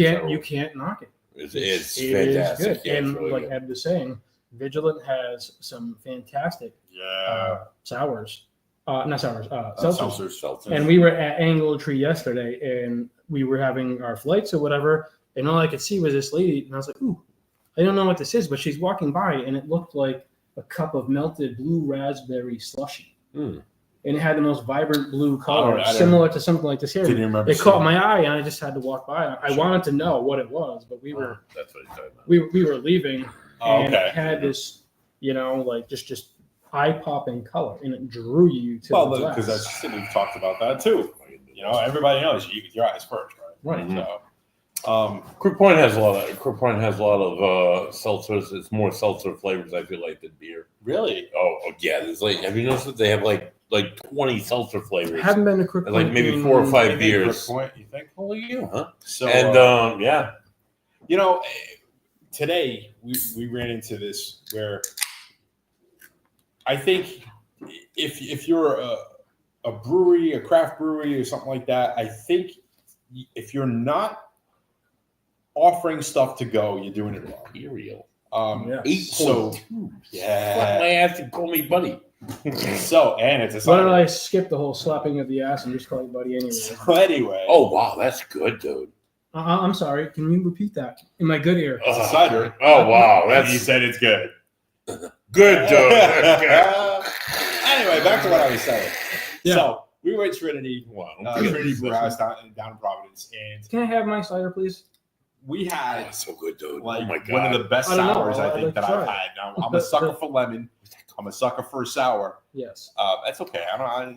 can't knock it. It's It is fantastic. good. Yeah, And it's really like good. Ed was saying, Vigilant has some fantastic sours. Not sours, seltzers. Seltzer. And we were at Angle Tree yesterday, and we were having our flights or whatever, and all I could see was this lady, and I was like, "Ooh, I don't know what this is," but she's walking by, and it looked like a cup of melted blue raspberry slushy, and it had the most vibrant blue color, similar to something like this here. Didn't remember. It caught my eye, and I just had to walk by. I wanted to know what it was, but we were That's what he's talking about. we were leaving, and Okay. it had this, like just eye-popping color, and it drew you to the glass. Because we've talked about that too. Everybody knows you eat with your eyes first, right? Right. So, Quick Point has a lot of seltzers. It's more seltzer flavors, I feel like, than beer. really, Oh yeah. There's have you noticed that they have like 20 seltzer flavors? I haven't been to Quick And, like Point maybe in- 4 or 5 Maybe Quick beers. Point, you think? Holy you, huh? So, And yeah. Today we ran into this where I think if you're a brewery, a craft brewery or something like that, I think if you're not offering stuff to go, you're doing it wrong. Imperial. Yeah. 8.2. Yeah. Slap my ass and call me buddy. So, and it's a Why don't cider. I skip the whole slapping of the ass and just call you buddy anyway? So anyway, Oh wow, that's good, dude. I'm sorry. Can you repeat that in my good ear? it's a cider. Oh wow, And that's you said it's good. good, dude. That's good. Anyway, back to what I was saying. Yeah. So we were at Trinity, Wow. Trinity Brew House down in Providence, and Can I have my cider, please? we Oh, had it's so good, dude. like oh my one of god. the best I don't know. sours I I'd think like that to I've try had. Now, I'm a sucker for lemon. I'm a sucker for sour. Yes. That's okay.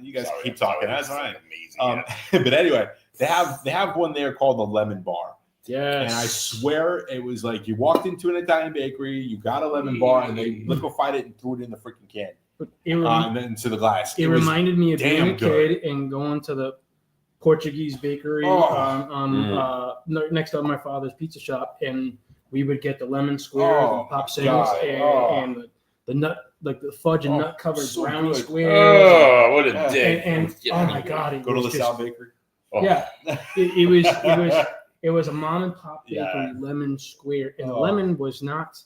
You guys Sorry, keep I'm talking. sorry. That's fine. Amazing. Yeah. But anyway, they have one there called the Lemon Bar. Yes. And I swear it was like you walked into an Italian bakery, you got a lemon bar, and they liquefied it and threw it in the freaking can. And then into the glass. It was reminded me of being damn a kid and going to the Portuguese bakery next to my father's pizza shop, and we would get the lemon squares and pop singles and the nut, like the fudge and nut covered so brownie good. squares. Oh, what a Yeah. dick. And Yeah, oh my anyway. god, it Go to was LaSalle just, Bakery. Oh. yeah, it was a mom and pop bakery Yeah. lemon square, and the Oh. lemon was not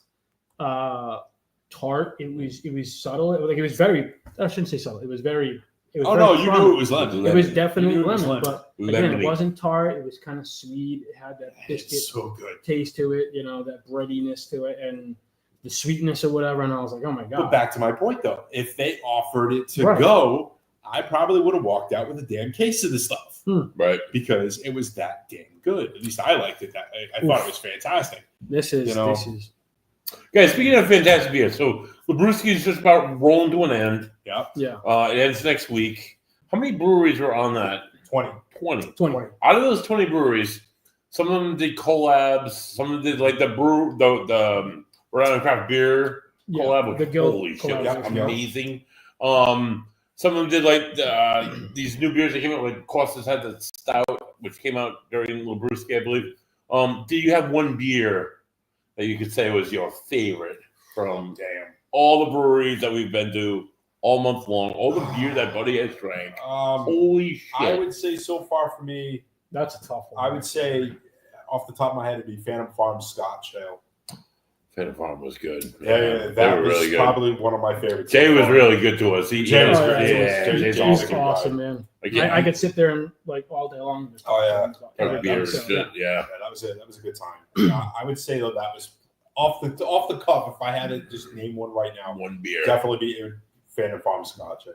tart. It was subtle. It was very. I shouldn't say subtle. It was very. It was Oh very no, you crummy. knew it was lemon. It was You definitely knew it was lemon, lemon. but again, Lemony. it wasn't tart. It was kind of sweet. It had that biscuit It's so good. taste to it, that breadiness to it, and the sweetness or whatever. And I was like, oh my But god. back to my point though, if they offered it to Right. go, I probably would have walked out with a damn case of the stuff Right. because it was that damn good. At least I liked it. I thought it was fantastic. This is Guys, speaking of fantastic beer, so the Brewski is just about rolling to an end. Yep. yeah. It ends next week. How many breweries are on that? 20. 20. 20. Out of those 20 breweries, some of them did collabs. Some of them did like the Rhode Island Craft Beer Yeah, collab. Which, the Guild holy shit, collab, was yeah. amazing. Some of them did like these new beers that came out. Like Costas had the Stout, which came out during Labruski, I believe. Do you have one beer that you could say was your favorite from all the breweries that we've been to all month long? All the beer that Buddy has drank. Holy shit! I would say so far for me, That's a tough one. I would say off the top of my head, it'd be Phantom Farm Scotch Ale. Phantom Farm was good. Yeah, they that were was really good. probably one of my favorites. Jay so was far. really good to us. Jay was great. Yeah, Jay's He's awesome. awesome, man. Again, I could sit there and like all day long. Just Oh, yeah. every beer was- is good. Yeah. Yeah, that was a good time. I would say though that was off the cuff. If I had to just name one right now, One beer. definitely be Phantom Farm Scotch Ale.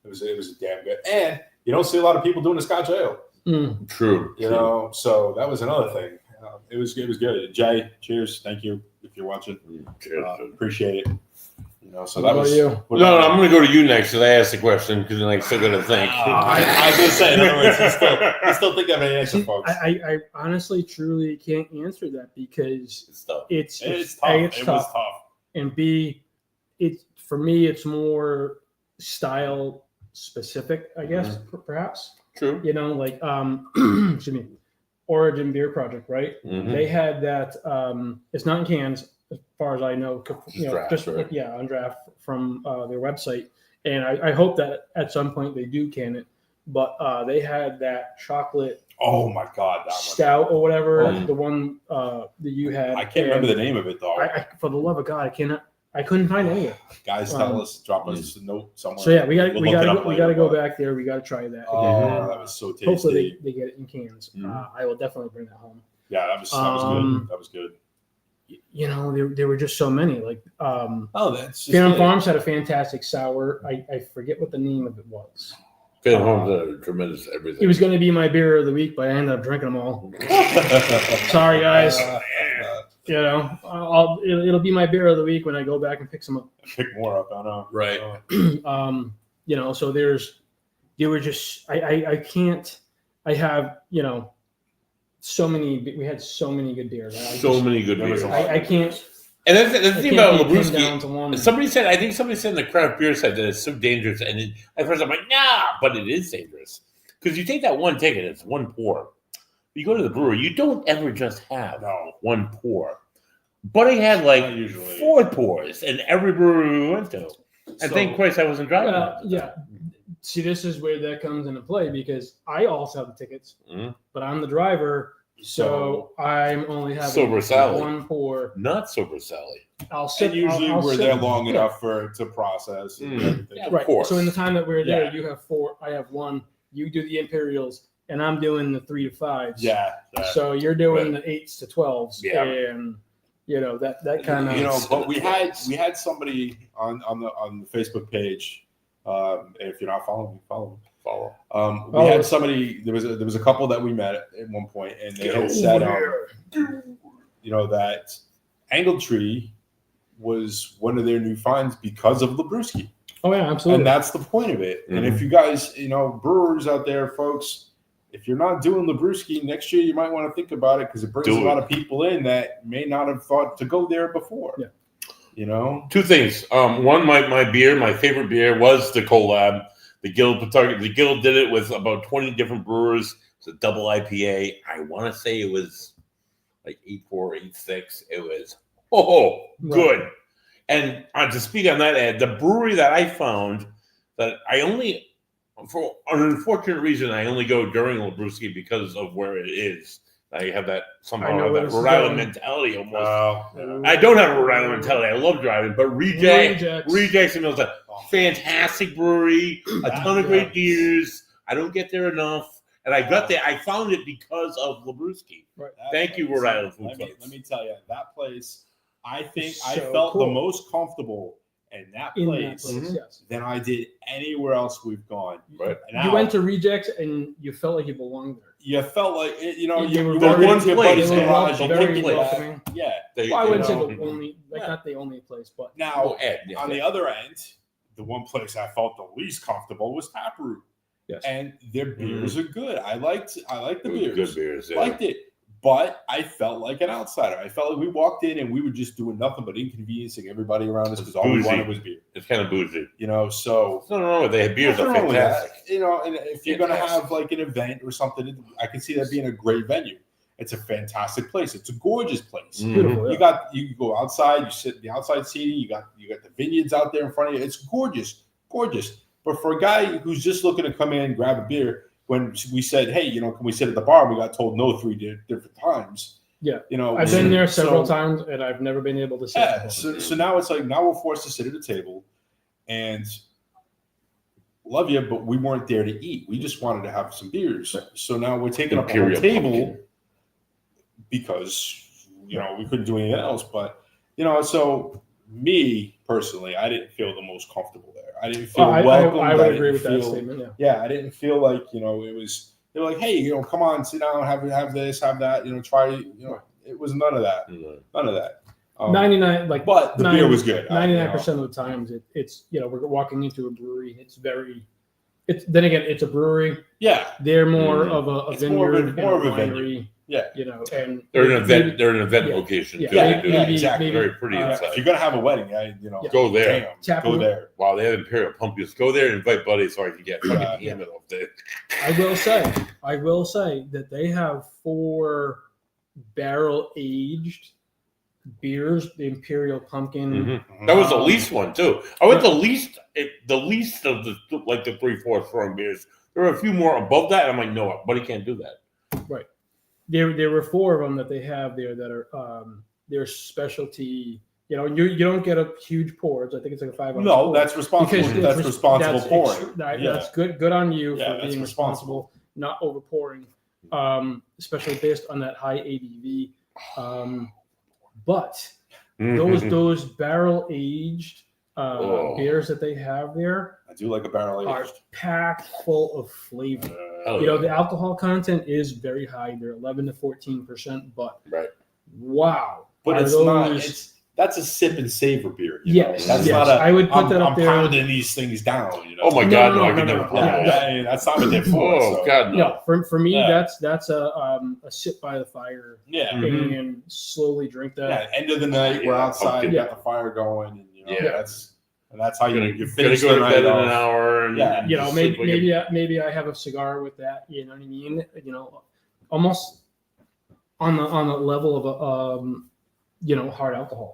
It was damn good, and you don't see a lot of people doing the Scotch Ale. Mm. True. You know, so that was another thing. It was good. Jay, cheers. Thank you if you're watching. Cheers. Appreciate it. You know, so What that about was you? No, I'm going to go to you next because I asked the question because then I'm still going to think. I was gonna say. In other words, I still think of an answer, See, folks. I honestly, truly can't answer that because It's tough. it's tough. A, it's It tough, was tough. and B, for me, it's more style specific, I guess, perhaps. True. Like excuse me, Origin Beer Project, right? Mhm. They had that. It's not in cans, as far as I know. Draft, right? On draft from their website. And I hope that at some point they do can it. But they had that chocolate Oh my God, that one. stout or whatever, Oh. the one that you had. I can't remember the name of it though. For the love of God, I couldn't find any of it. Guys, tell us, drop us a note somewhere. So yeah, we got We'll look it up we got to later, go but- back there. We got to try that. Oh, that was so tasty. Hopefully they get it in cans. Mhm. I will definitely bring that home. Yeah, that was good. That was good. You know, there were just so many. Like Oh, that's just Phantom it. Farms had a fantastic sour. I forget what the name of it was. Phantom Farms are tremendous everything. It was going to be my beer of the week, but I ended up drinking them all. Sorry, guys. You know, it'll be my beer of the week when I go back and pick some up. Pick more up. I know. Right. You know, so there were just I can't. I have, you know, so many. We had so many good beers. Many good There was beers. a lot. I can't. And that's the I thing can't about be pinned down Labruski. to one. I think somebody said in the craft beer side that it's so dangerous. And at first I'm like, nah, but it is dangerous. Because you take that one ticket, it's one pour. You go to the brewery, you don't ever just have one pour. But I had like Not usually. 4 pours in every brewery we went to. And So- thank Christ I wasn't driving. Yeah. See, this is where that comes into play because I also have the tickets, Mhm. but I'm the driver, so I'm only having Sober Sally. one pour. Not Sober Sally. I'll sit. And usually I'll we're sit- there long yeah. enough to process and everything. Yeah, Right. course. So in the time that we're there, Yeah. you have 4. I have 1. You do the Imperials, and I'm doing the 3 to 5s. Yeah. So you're doing the 8s to 12s, Yeah. and you know that kind of. You know, but we had somebody on the Facebook page. If you're not following me, follow. We had somebody. There was a couple that we met at one point, and they had said, you know, that Angle Tree was one of their new finds because of Labruski, Oh yeah, absolutely. and that's the point of it. And if you guys, you know, brewers out there, folks, if you're not doing Labruski next year, you might want to think about it because it brings a lot of people in that may not have thought to go there before. Yeah. You know, 2 things. One, my favorite beer was the Collab. The Guild did it with about 20 different brewers. It's a double IPA. I want to say it was like 8.4, 8.6. It was good. Right. And to speak on that, Ed, the brewery that I found that I only, for an unfortunate reason, I only go during Labruski because of where it is. I have that I know where that this Rhode is Island going. mentality almost. yeah. I don't have a Rhode Island mentality. I love driving, but Rejects. Rejects and Mills, a fantastic brewery, a ton of great beers. I don't get there enough, and I got there. I found it because of Labruski. Right. Thank you, Rhode Island Food Let me Trucks. tell you, that place, I think I So felt the cool. most comfortable in that In place, that place, yes. than I did anywhere else we've gone. Right. And You now, went to Rejects and you felt like you belonged there. you felt like it, you know, They you were walk very- into your place, buddy's They were garage, you very kick it back. welcoming. Yeah. They- Well, I they wouldn't say know. the only, like Yeah. not the only place, but Now, Oh, Ed, yeah, on the other end, the one place I felt the least comfortable was Taproot, yes. and their beers are good. I liked the It was beers. good beers. Yeah. Liked it. But I felt like an outsider. I felt like we walked in and we were just doing nothing but inconveniencing everybody around us because all we Bougie. wanted was beer. It's kind of bougie. You know, so There's nothing wrong with it. They have beers nothing are wrong with fantastic. that. You know, and if you're gonna Fantastic. have like an event or something, I can see that being a great venue. It's a fantastic place. It's a gorgeous place. Mm. Beautiful. You Yeah. you go outside, you sit in the outside seating, you got the vineyards out there in front of you. It's gorgeous. But for a guy who's just looking to come in, grab a beer, when we said, hey, you know, can we sit at the bar? We got told no 3 different times. Yeah. You know, I've been there so- several times and I've never been able to sit. Yeah. at the So now it's like now we're forced to sit at a table and love you, but we weren't there to eat. We just wanted to have some beers. So now we're taking up a whole Imperial table pumpkin. because you know we couldn't do anything else. But you know, so me personally, I didn't feel the most comfortable there. I didn't feel welcome. I would agree with that statement. Yeah. Yeah, I didn't feel like, you know, it was, they were like, hey, you know, come on, sit down, have this, have that, you know, try, you know, it was none of that. Mm. None of that. 99, like, But the beer was good. 99% of the times, it's, you know, we're walking into a brewery. It's very, then again, it's a brewery. Yeah, They're more of a It's more of a- vineyard, more of a and venue. Yeah. you know, and They're an event. maybe- They're an event yeah, location. yeah, too. yeah, They do. yeah, It's exactly. Very pretty Yeah. inside. If you're gonna have a wedding, Yeah. Go there. Damn, Tap go room. there. Wow, they have Imperial Pumpkins. Go there and invite buddies so I can get fucking Yeah. hammered off there. I will say that they have 4 barrel aged beers. The Imperial Pumpkin. Mhm. That was the least one too. I went the least of the 3/4 strong beers. There were a few more above that. I'm like, no, buddy can't do that. There were 4 of them that they have there that are their specialty. You know, you don't get a huge pourage. I think it's like a 5 ounce. No, pour. that's responsible. Because That's it's- responsible that's pouring. Yeah. That's good on you Yeah, for that's being responsible, not over pouring, especially based on that high ABV. But Mhm. those barrel aged Oh. beers that they have there I do like a barrel are aged. packed full of flavor. Hell You know, yeah. the alcohol content is very high. They're 11 to 14%, but Right. wow. But are it's not. those- That's a sip and savor beer. You Yes, know? That's yes. not a. I would put I'm, that up I'm there. pounding these things down. You know. Oh my No, god, no, no, I no, could no, never no. pour Yeah, that. I mean, that's not what they're for. Oh so. god, no. No, for me, Yeah. that's a sit by the fire Yeah. Mhm. and slowly drink that. Yeah. End of the night, we're Yeah, outside, pumpkin. got the fire going, and you know Yeah. that's how you Gonna finish go the to night bed in off. an hour and, Yeah. and You know, just maybe sleep like maybe I have a cigar with that. You know what I mean? You know, almost on the level of a hard alcohol.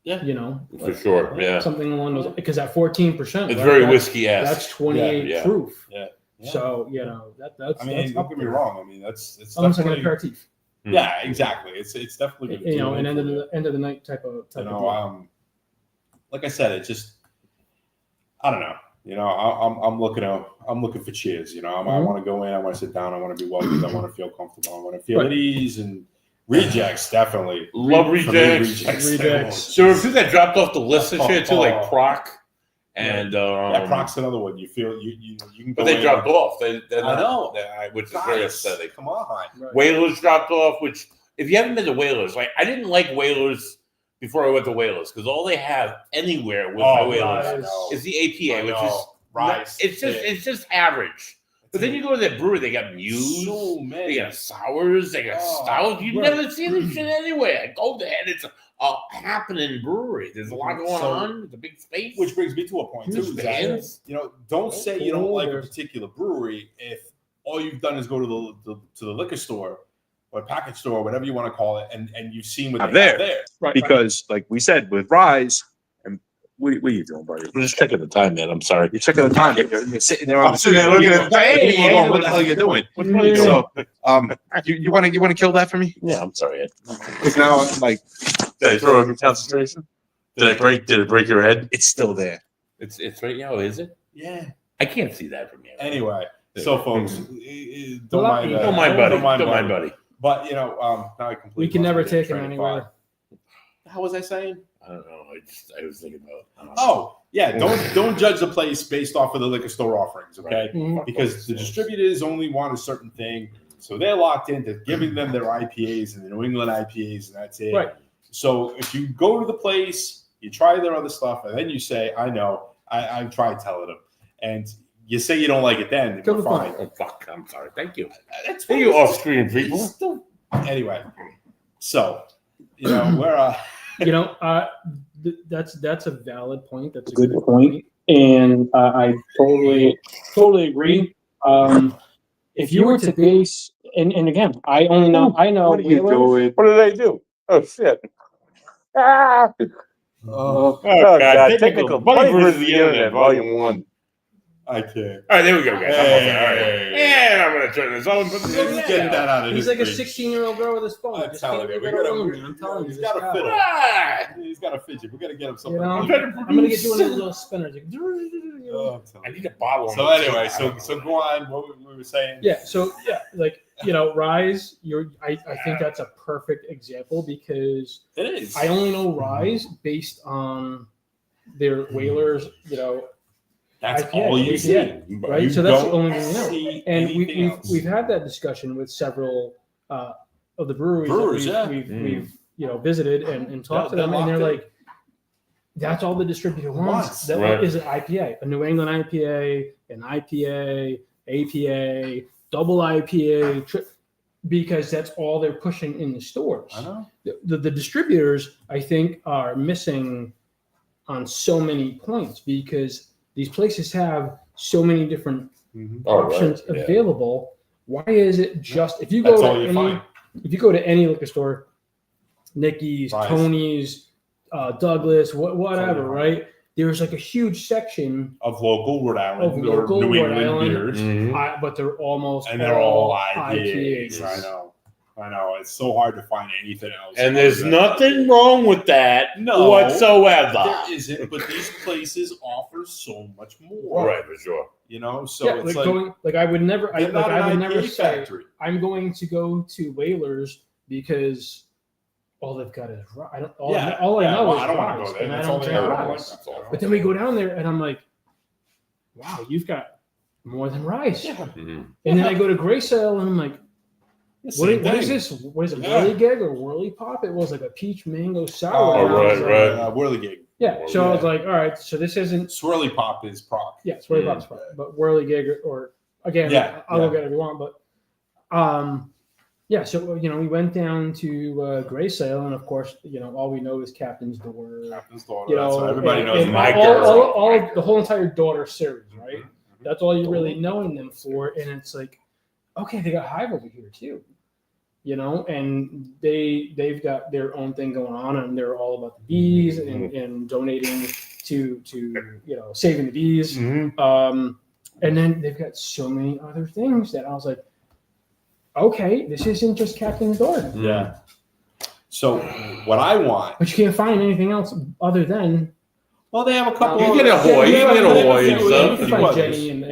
Yeah. You know, for sure. Yeah, something along those, because at 14%, it's right, very that's- whiskey That's esque. 28 Yeah. proof. Yeah. So that's I mean, that's don't up get me there. wrong. I mean, it's Almost like an definitely aperitif. yeah, exactly. It's definitely gonna You know, do an it. end of the night type of You deal. know, like I said, it's just I don't know. You know, I'm looking for cheers. You know, I Mhm. want to go in. I want to sit down. I want to be welcomed. I want to feel comfortable. I want to feel Right. at ease. And rejects definitely. Love For me, rejects. Rejects. So a few that dropped off the list this year too, like Proc, and Yeah, Proc's another one. You feel you can go. but they in dropped and- off. They're I not, know. which is very Guys, aesthetic. Come on. Right. Whalers dropped off, which if you haven't been to Whalers, like I didn't like Whalers before I went to Whalers because all they have anywhere with my Whalers Rise. I know. is the APA, I which know. is Rise. it's just average. But then you go to that brewery, they got Muse, so they many. got sours, they got Oh, stouts. You right. never see this shit anywhere. I go there and it's a happening brewery. There's a lot going So- on. It's a big space. Which brings me to a point too. There's is that, bands. you know, don't say you don't like a There's- particular brewery if all you've done is go to the liquor store or package store, whatever you want to call it, and you've seen what Have they have there. there. Right. Because, like we said, with Rise, and what are you doing, buddy? I'm just checking the time, man. I'm sorry. You're checking the time. You're sitting there. I'm sitting there looking at the Hey, time. going, what the hell are you doing? What are you doing? So, you want to kill that for me? Yeah, I'm sorry. Ed. Because now I'm like, Did I throw a concentration? Did it break your head? it's still there. It's right now, is it? Yeah. I can't see that from here. Anyway, so folks, don't Lucky. mind. Don't mind, buddy. Don't mind, Don't mind, buddy. But you know, now I completely. We can lost never my take him train of anywhere. thought. How was I saying? I don't know. I was thinking about. Oh, yeah. Don't judge the place based off of the liquor store offerings, okay? Mhm. Because the distributors only want a certain thing, so they're locked into giving them their IPAs and the New England IPAs, and that's it. Right. So if you go to the place, you try their other stuff, and then you say, "I know, I've tried telling them," and you say you don't like it, then Kill we're the fine. Oh fuck! I'm sorry. Thank you. That's Thank you, off-screen people. Anyway, so you know we're You know, that's a valid point. That's a good point, and I totally agree. If you were to base, and again, I know. What are you doing? What did I do? Oh shit! Ah! oh, Oh god! Technical Buddy versus the Internet, Volume 1. I can't. All right, there we go, guys. I'm okay. All right. Hey. And I'm gonna turn this on. But Let's get that out of He's his like a reach. 16-year-old girl with his phone. I'm Just telling can't you, leave we it gotta- alone, man. I'm telling you, he's this got a guy. fiddle. Ah! He's got a fidget. We got to get him something. You know, I'm trying to I'm gonna get you one of those produce. little spinners. Like, Oh, I'm telling I you. need a bottle. So anyway, so go on. What we were saying? yeah. So yeah, like Rise. I think that's a perfect example because It is. I only know Rise based on their Whalers. You know, That's IPA, all you see. yeah, right? You So that's the don't only thing we know. see And anything else. we've had that discussion with several of the breweries Brewers, that yeah. we've visited and talked to Yeah, them, they're and they're locked in. like, That's all the distributor wants. That Right. is an IPA, a New England IPA, an IPA, APA, double IPA, because that's all they're pushing in the stores. I know. The distributors, I think, are missing on so many points because these places have so many different Oh, right. options Yeah. available. Why is it just if you That's go all to you any find. if you go to any liquor store, Nicky's, Fries. Tony's, Douglas, whatever, Totally. right? There's like a huge section, Of local Rhode Island Of or local New Rhode England Island. beers. Mhm. but they're almost And they're all IPAs. IPAs. I know. It's so hard to find anything else. And other there's than nothing IPAs. wrong with that No. whatsoever. There isn't, but these places offer so much more. Right, for sure. You know, so Yeah, it's like like going like I would never, I they're not an would never IPA say factory. I'm going to go to Whalers because all they've got is rye. I don't. All I know well, is I don't want rye, to go there. and I That's don't all they drink have. rye. That's all. But then we go down there, and I'm like, wow, you've got more than rice. Yeah. Mhm. And then I go to Gray Sale, and I'm like, what is thing. this? What is it? Yeah. Whirligig or Whirly Pop? It was like a peach mango sour. Oh, And I was right, like, right. Whirligig. Yeah. So I was Yeah. like, all right. So this isn't. Swirly Pop is proc. Yeah, it's Whirly Mm. Pop's product, but Whirligig or again, Yeah, I'll yeah. look at it if you want, but yeah. So we went down to Gray Sale, and of course, all we know is Captain's Door. Captain's daughter. You That's know, what everybody and- knows. and My all, girl. all the whole entire daughter series, right? Mhm. That's all you're really knowing them for, and it's like, okay, they got Hive over here too, and they've got their own thing going on, and they're all about the bees and donating to saving the bees. Mhm. And then they've got so many other things that I was like, okay, this isn't just Captain's Door, Yeah. So what I want, but you can't find anything else other than. well, they have a couple. You of- get a Hoy, you Yeah, get a they have Hoy few- and they stuff. have You a can few find others. Jenny and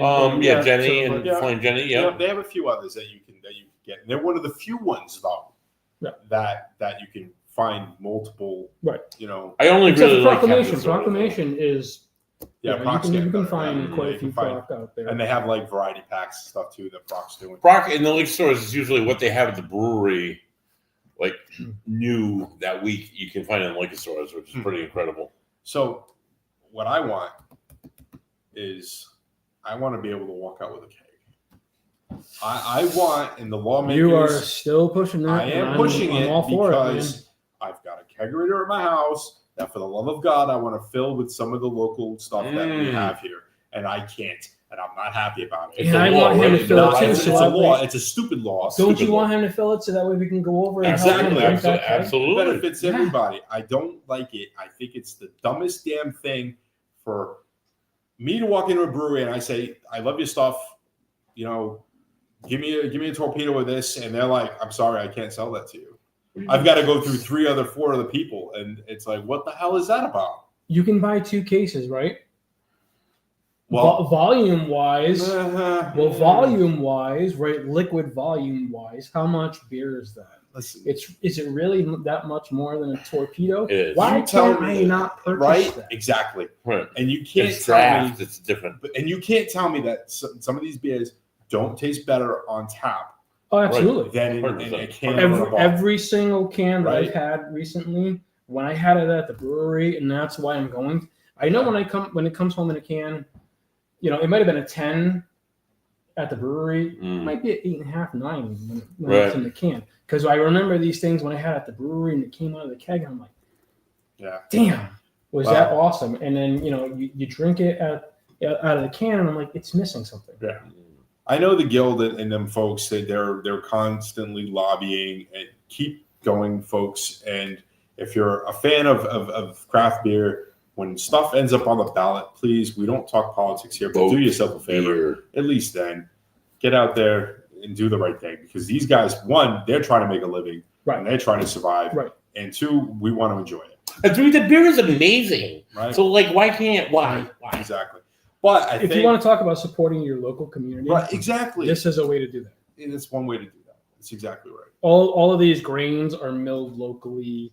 Jenny so, and but- Flying Jenny. Yeah, Yeah. they have a few others that you can get. And they're one of the few ones though Yeah. that you can find multiple. Right. I only Except really for like Proclamation. Captain's Door. Proclamation is Yeah, you Proc's can getting better, find yeah. quite You a few can find- Proc out there. And they have like variety packs and stuff too that Proc's doing. Proc in the liquor stores is usually what they have at the brewery, like new that week. You can find in liquor stores, which is pretty incredible. So what I want is I want to be able to walk out with a keg. I want, and the lawmakers. You are still pushing that. I and am I'm- pushing I'm it all for it, man. because I've got a kegerator at my house that, for the love of God, I want to fill with some of the local stuff that we have here, and I can't, and I'm not happy about it. It's And a I law, want him right? to fill No, it too. it's So a that law. way- It's a stupid law. Don't you Stupid want law. him to fill it so that way we can go over and Exactly. help him drink that keg? It Absolutely. benefits Yeah. everybody. I don't like it. I think it's the dumbest damn thing for me to walk into a brewery and I say, "I love your stuff. Give me a torpedo of this," and they're like, "I'm sorry, I can't sell that to you. I've got to go through 4 other people," and it's like, what the hell is that about? You can buy 2 cases, right? Well, volume wise, volume. right? Liquid volume wise, how much beer is that? Listen, Is it really that much more than a torpedo? It is. Why You tell can't I me, not purchase right? that? Exactly. Right. And you can't It's tell me. draft. It's different. And you can't tell me that some of these beers don't taste better on tap Oh, absolutely. than in a 100%. can or a bottle. Every single can that Right. I've had recently, when I had it at the brewery, and that's why I'm going. I know when it comes home in a can, it might have been a 10 at the brewery. It Mm. might be an 8.5, 9 when Right. it's in the can. Because I remember these things when I had at the brewery and it came out of the keg, and I'm like, Yeah. damn, was Wow. that awesome? And then you drink it out of the can, and I'm like, it's missing something. Yeah. I know the guild and them folks that they're constantly lobbying and keep going, folks. And if you're a fan of craft beer, when stuff ends up on the ballot, please, we don't talk politics here, but Vote do yourself a favor. Beer. At least then, get out there and do the right thing, because these guys, one, they're trying to make a living, Right. and they're trying to survive, Right. and 2, we want to enjoy it, And three, the beer is amazing. right? So, why? Exactly. But I If think you want to talk about supporting your local community, right, exactly. this is a way to do that. It's one way to do that. It's exactly right. All of these grains are milled locally.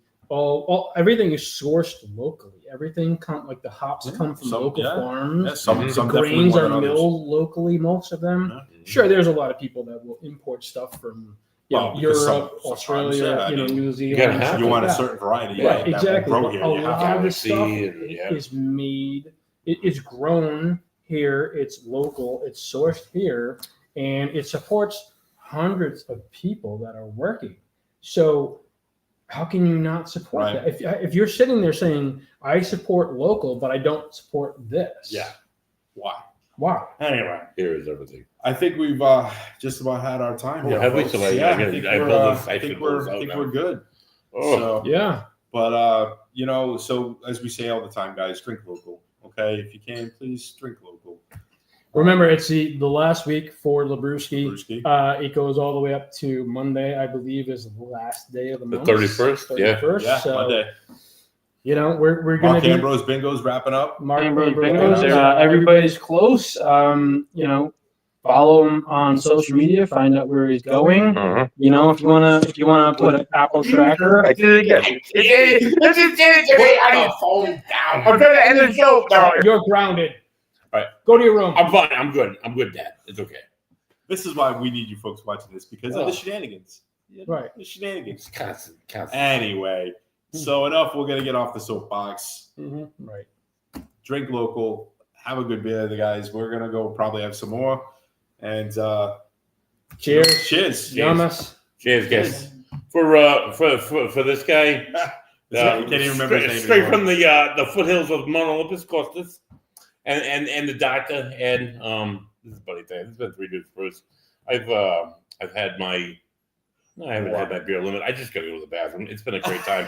Everything is sourced locally. Everything the hops come from Some- local yeah. farms. Yeah, some Mhm. The definitely grains more are than others. milled locally. Most of them. Yeah. Sure, there's a lot of people that will import stuff from Well, because Europe, sometimes, Australia, yeah, I mean, New gotta Zealand. have stuff you like want a that. certain variety, Right, that won't exactly. grow But here. a You have lot to of this stuff Yeah. is made. It is grown here. It's local. It's sourced here, and it supports hundreds of people that are working. So, how can you not support Right. that? If you're sitting there saying, "I support local, but I don't support this," Yeah. Why? wow. Anyway, Here is everything. I think we've just about had our time Oh, here. have we? folks. So I yeah, gotta- I think I we're, pulled this- I I should think pull this we're, I out think now. we're good. Oh, So, Yeah. but you know, so as we say all the time, guys, drink local. Okay, if you can, please drink local. Remember, it's the last week for Labruski. Brewski. It goes all the way up to Monday, I believe, is the last day of the The month. 31st? Yeah. 31st. Yeah, So, Monday. you know, we're going to Mark be Ambrose Bingo's wrapping up. Mark Ambrose Ambrose. Bingos. Everybody's close. You know, follow him on social media. Find out where he's going. Uh-huh. You know, if you wanna put an Apple tracker. I did it again. Let's just get it to me. the phone down. I'm trying to end the show. No. You're grounded. All right. Go to your room. I'm fine. I'm good. I'm good, Dad. It's okay. This is why we need you folks watching this because of the shenanigans. Right. The shenanigans. It's constant. Anyway, so enough. We're gonna get off the soapbox. Right. Drink local. Have a good beer, the guys. We're gonna go probably have some more. And Cheers. cheers. Yamas. Cheers, guys. For this guy, You can't even remember his name straight anymore. from the foothills of Mount Olympus, Costas, and the doctor, and this is Buddy Thing. This has been 3 Dudes Brews. I've had my. No, I haven't had my beer limit. I just got to go to the bathroom. It's been a great time.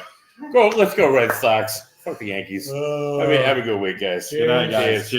Let's go Red Sox. Fuck the Yankees. Have a good week, guys. Good night, guys. Cheers.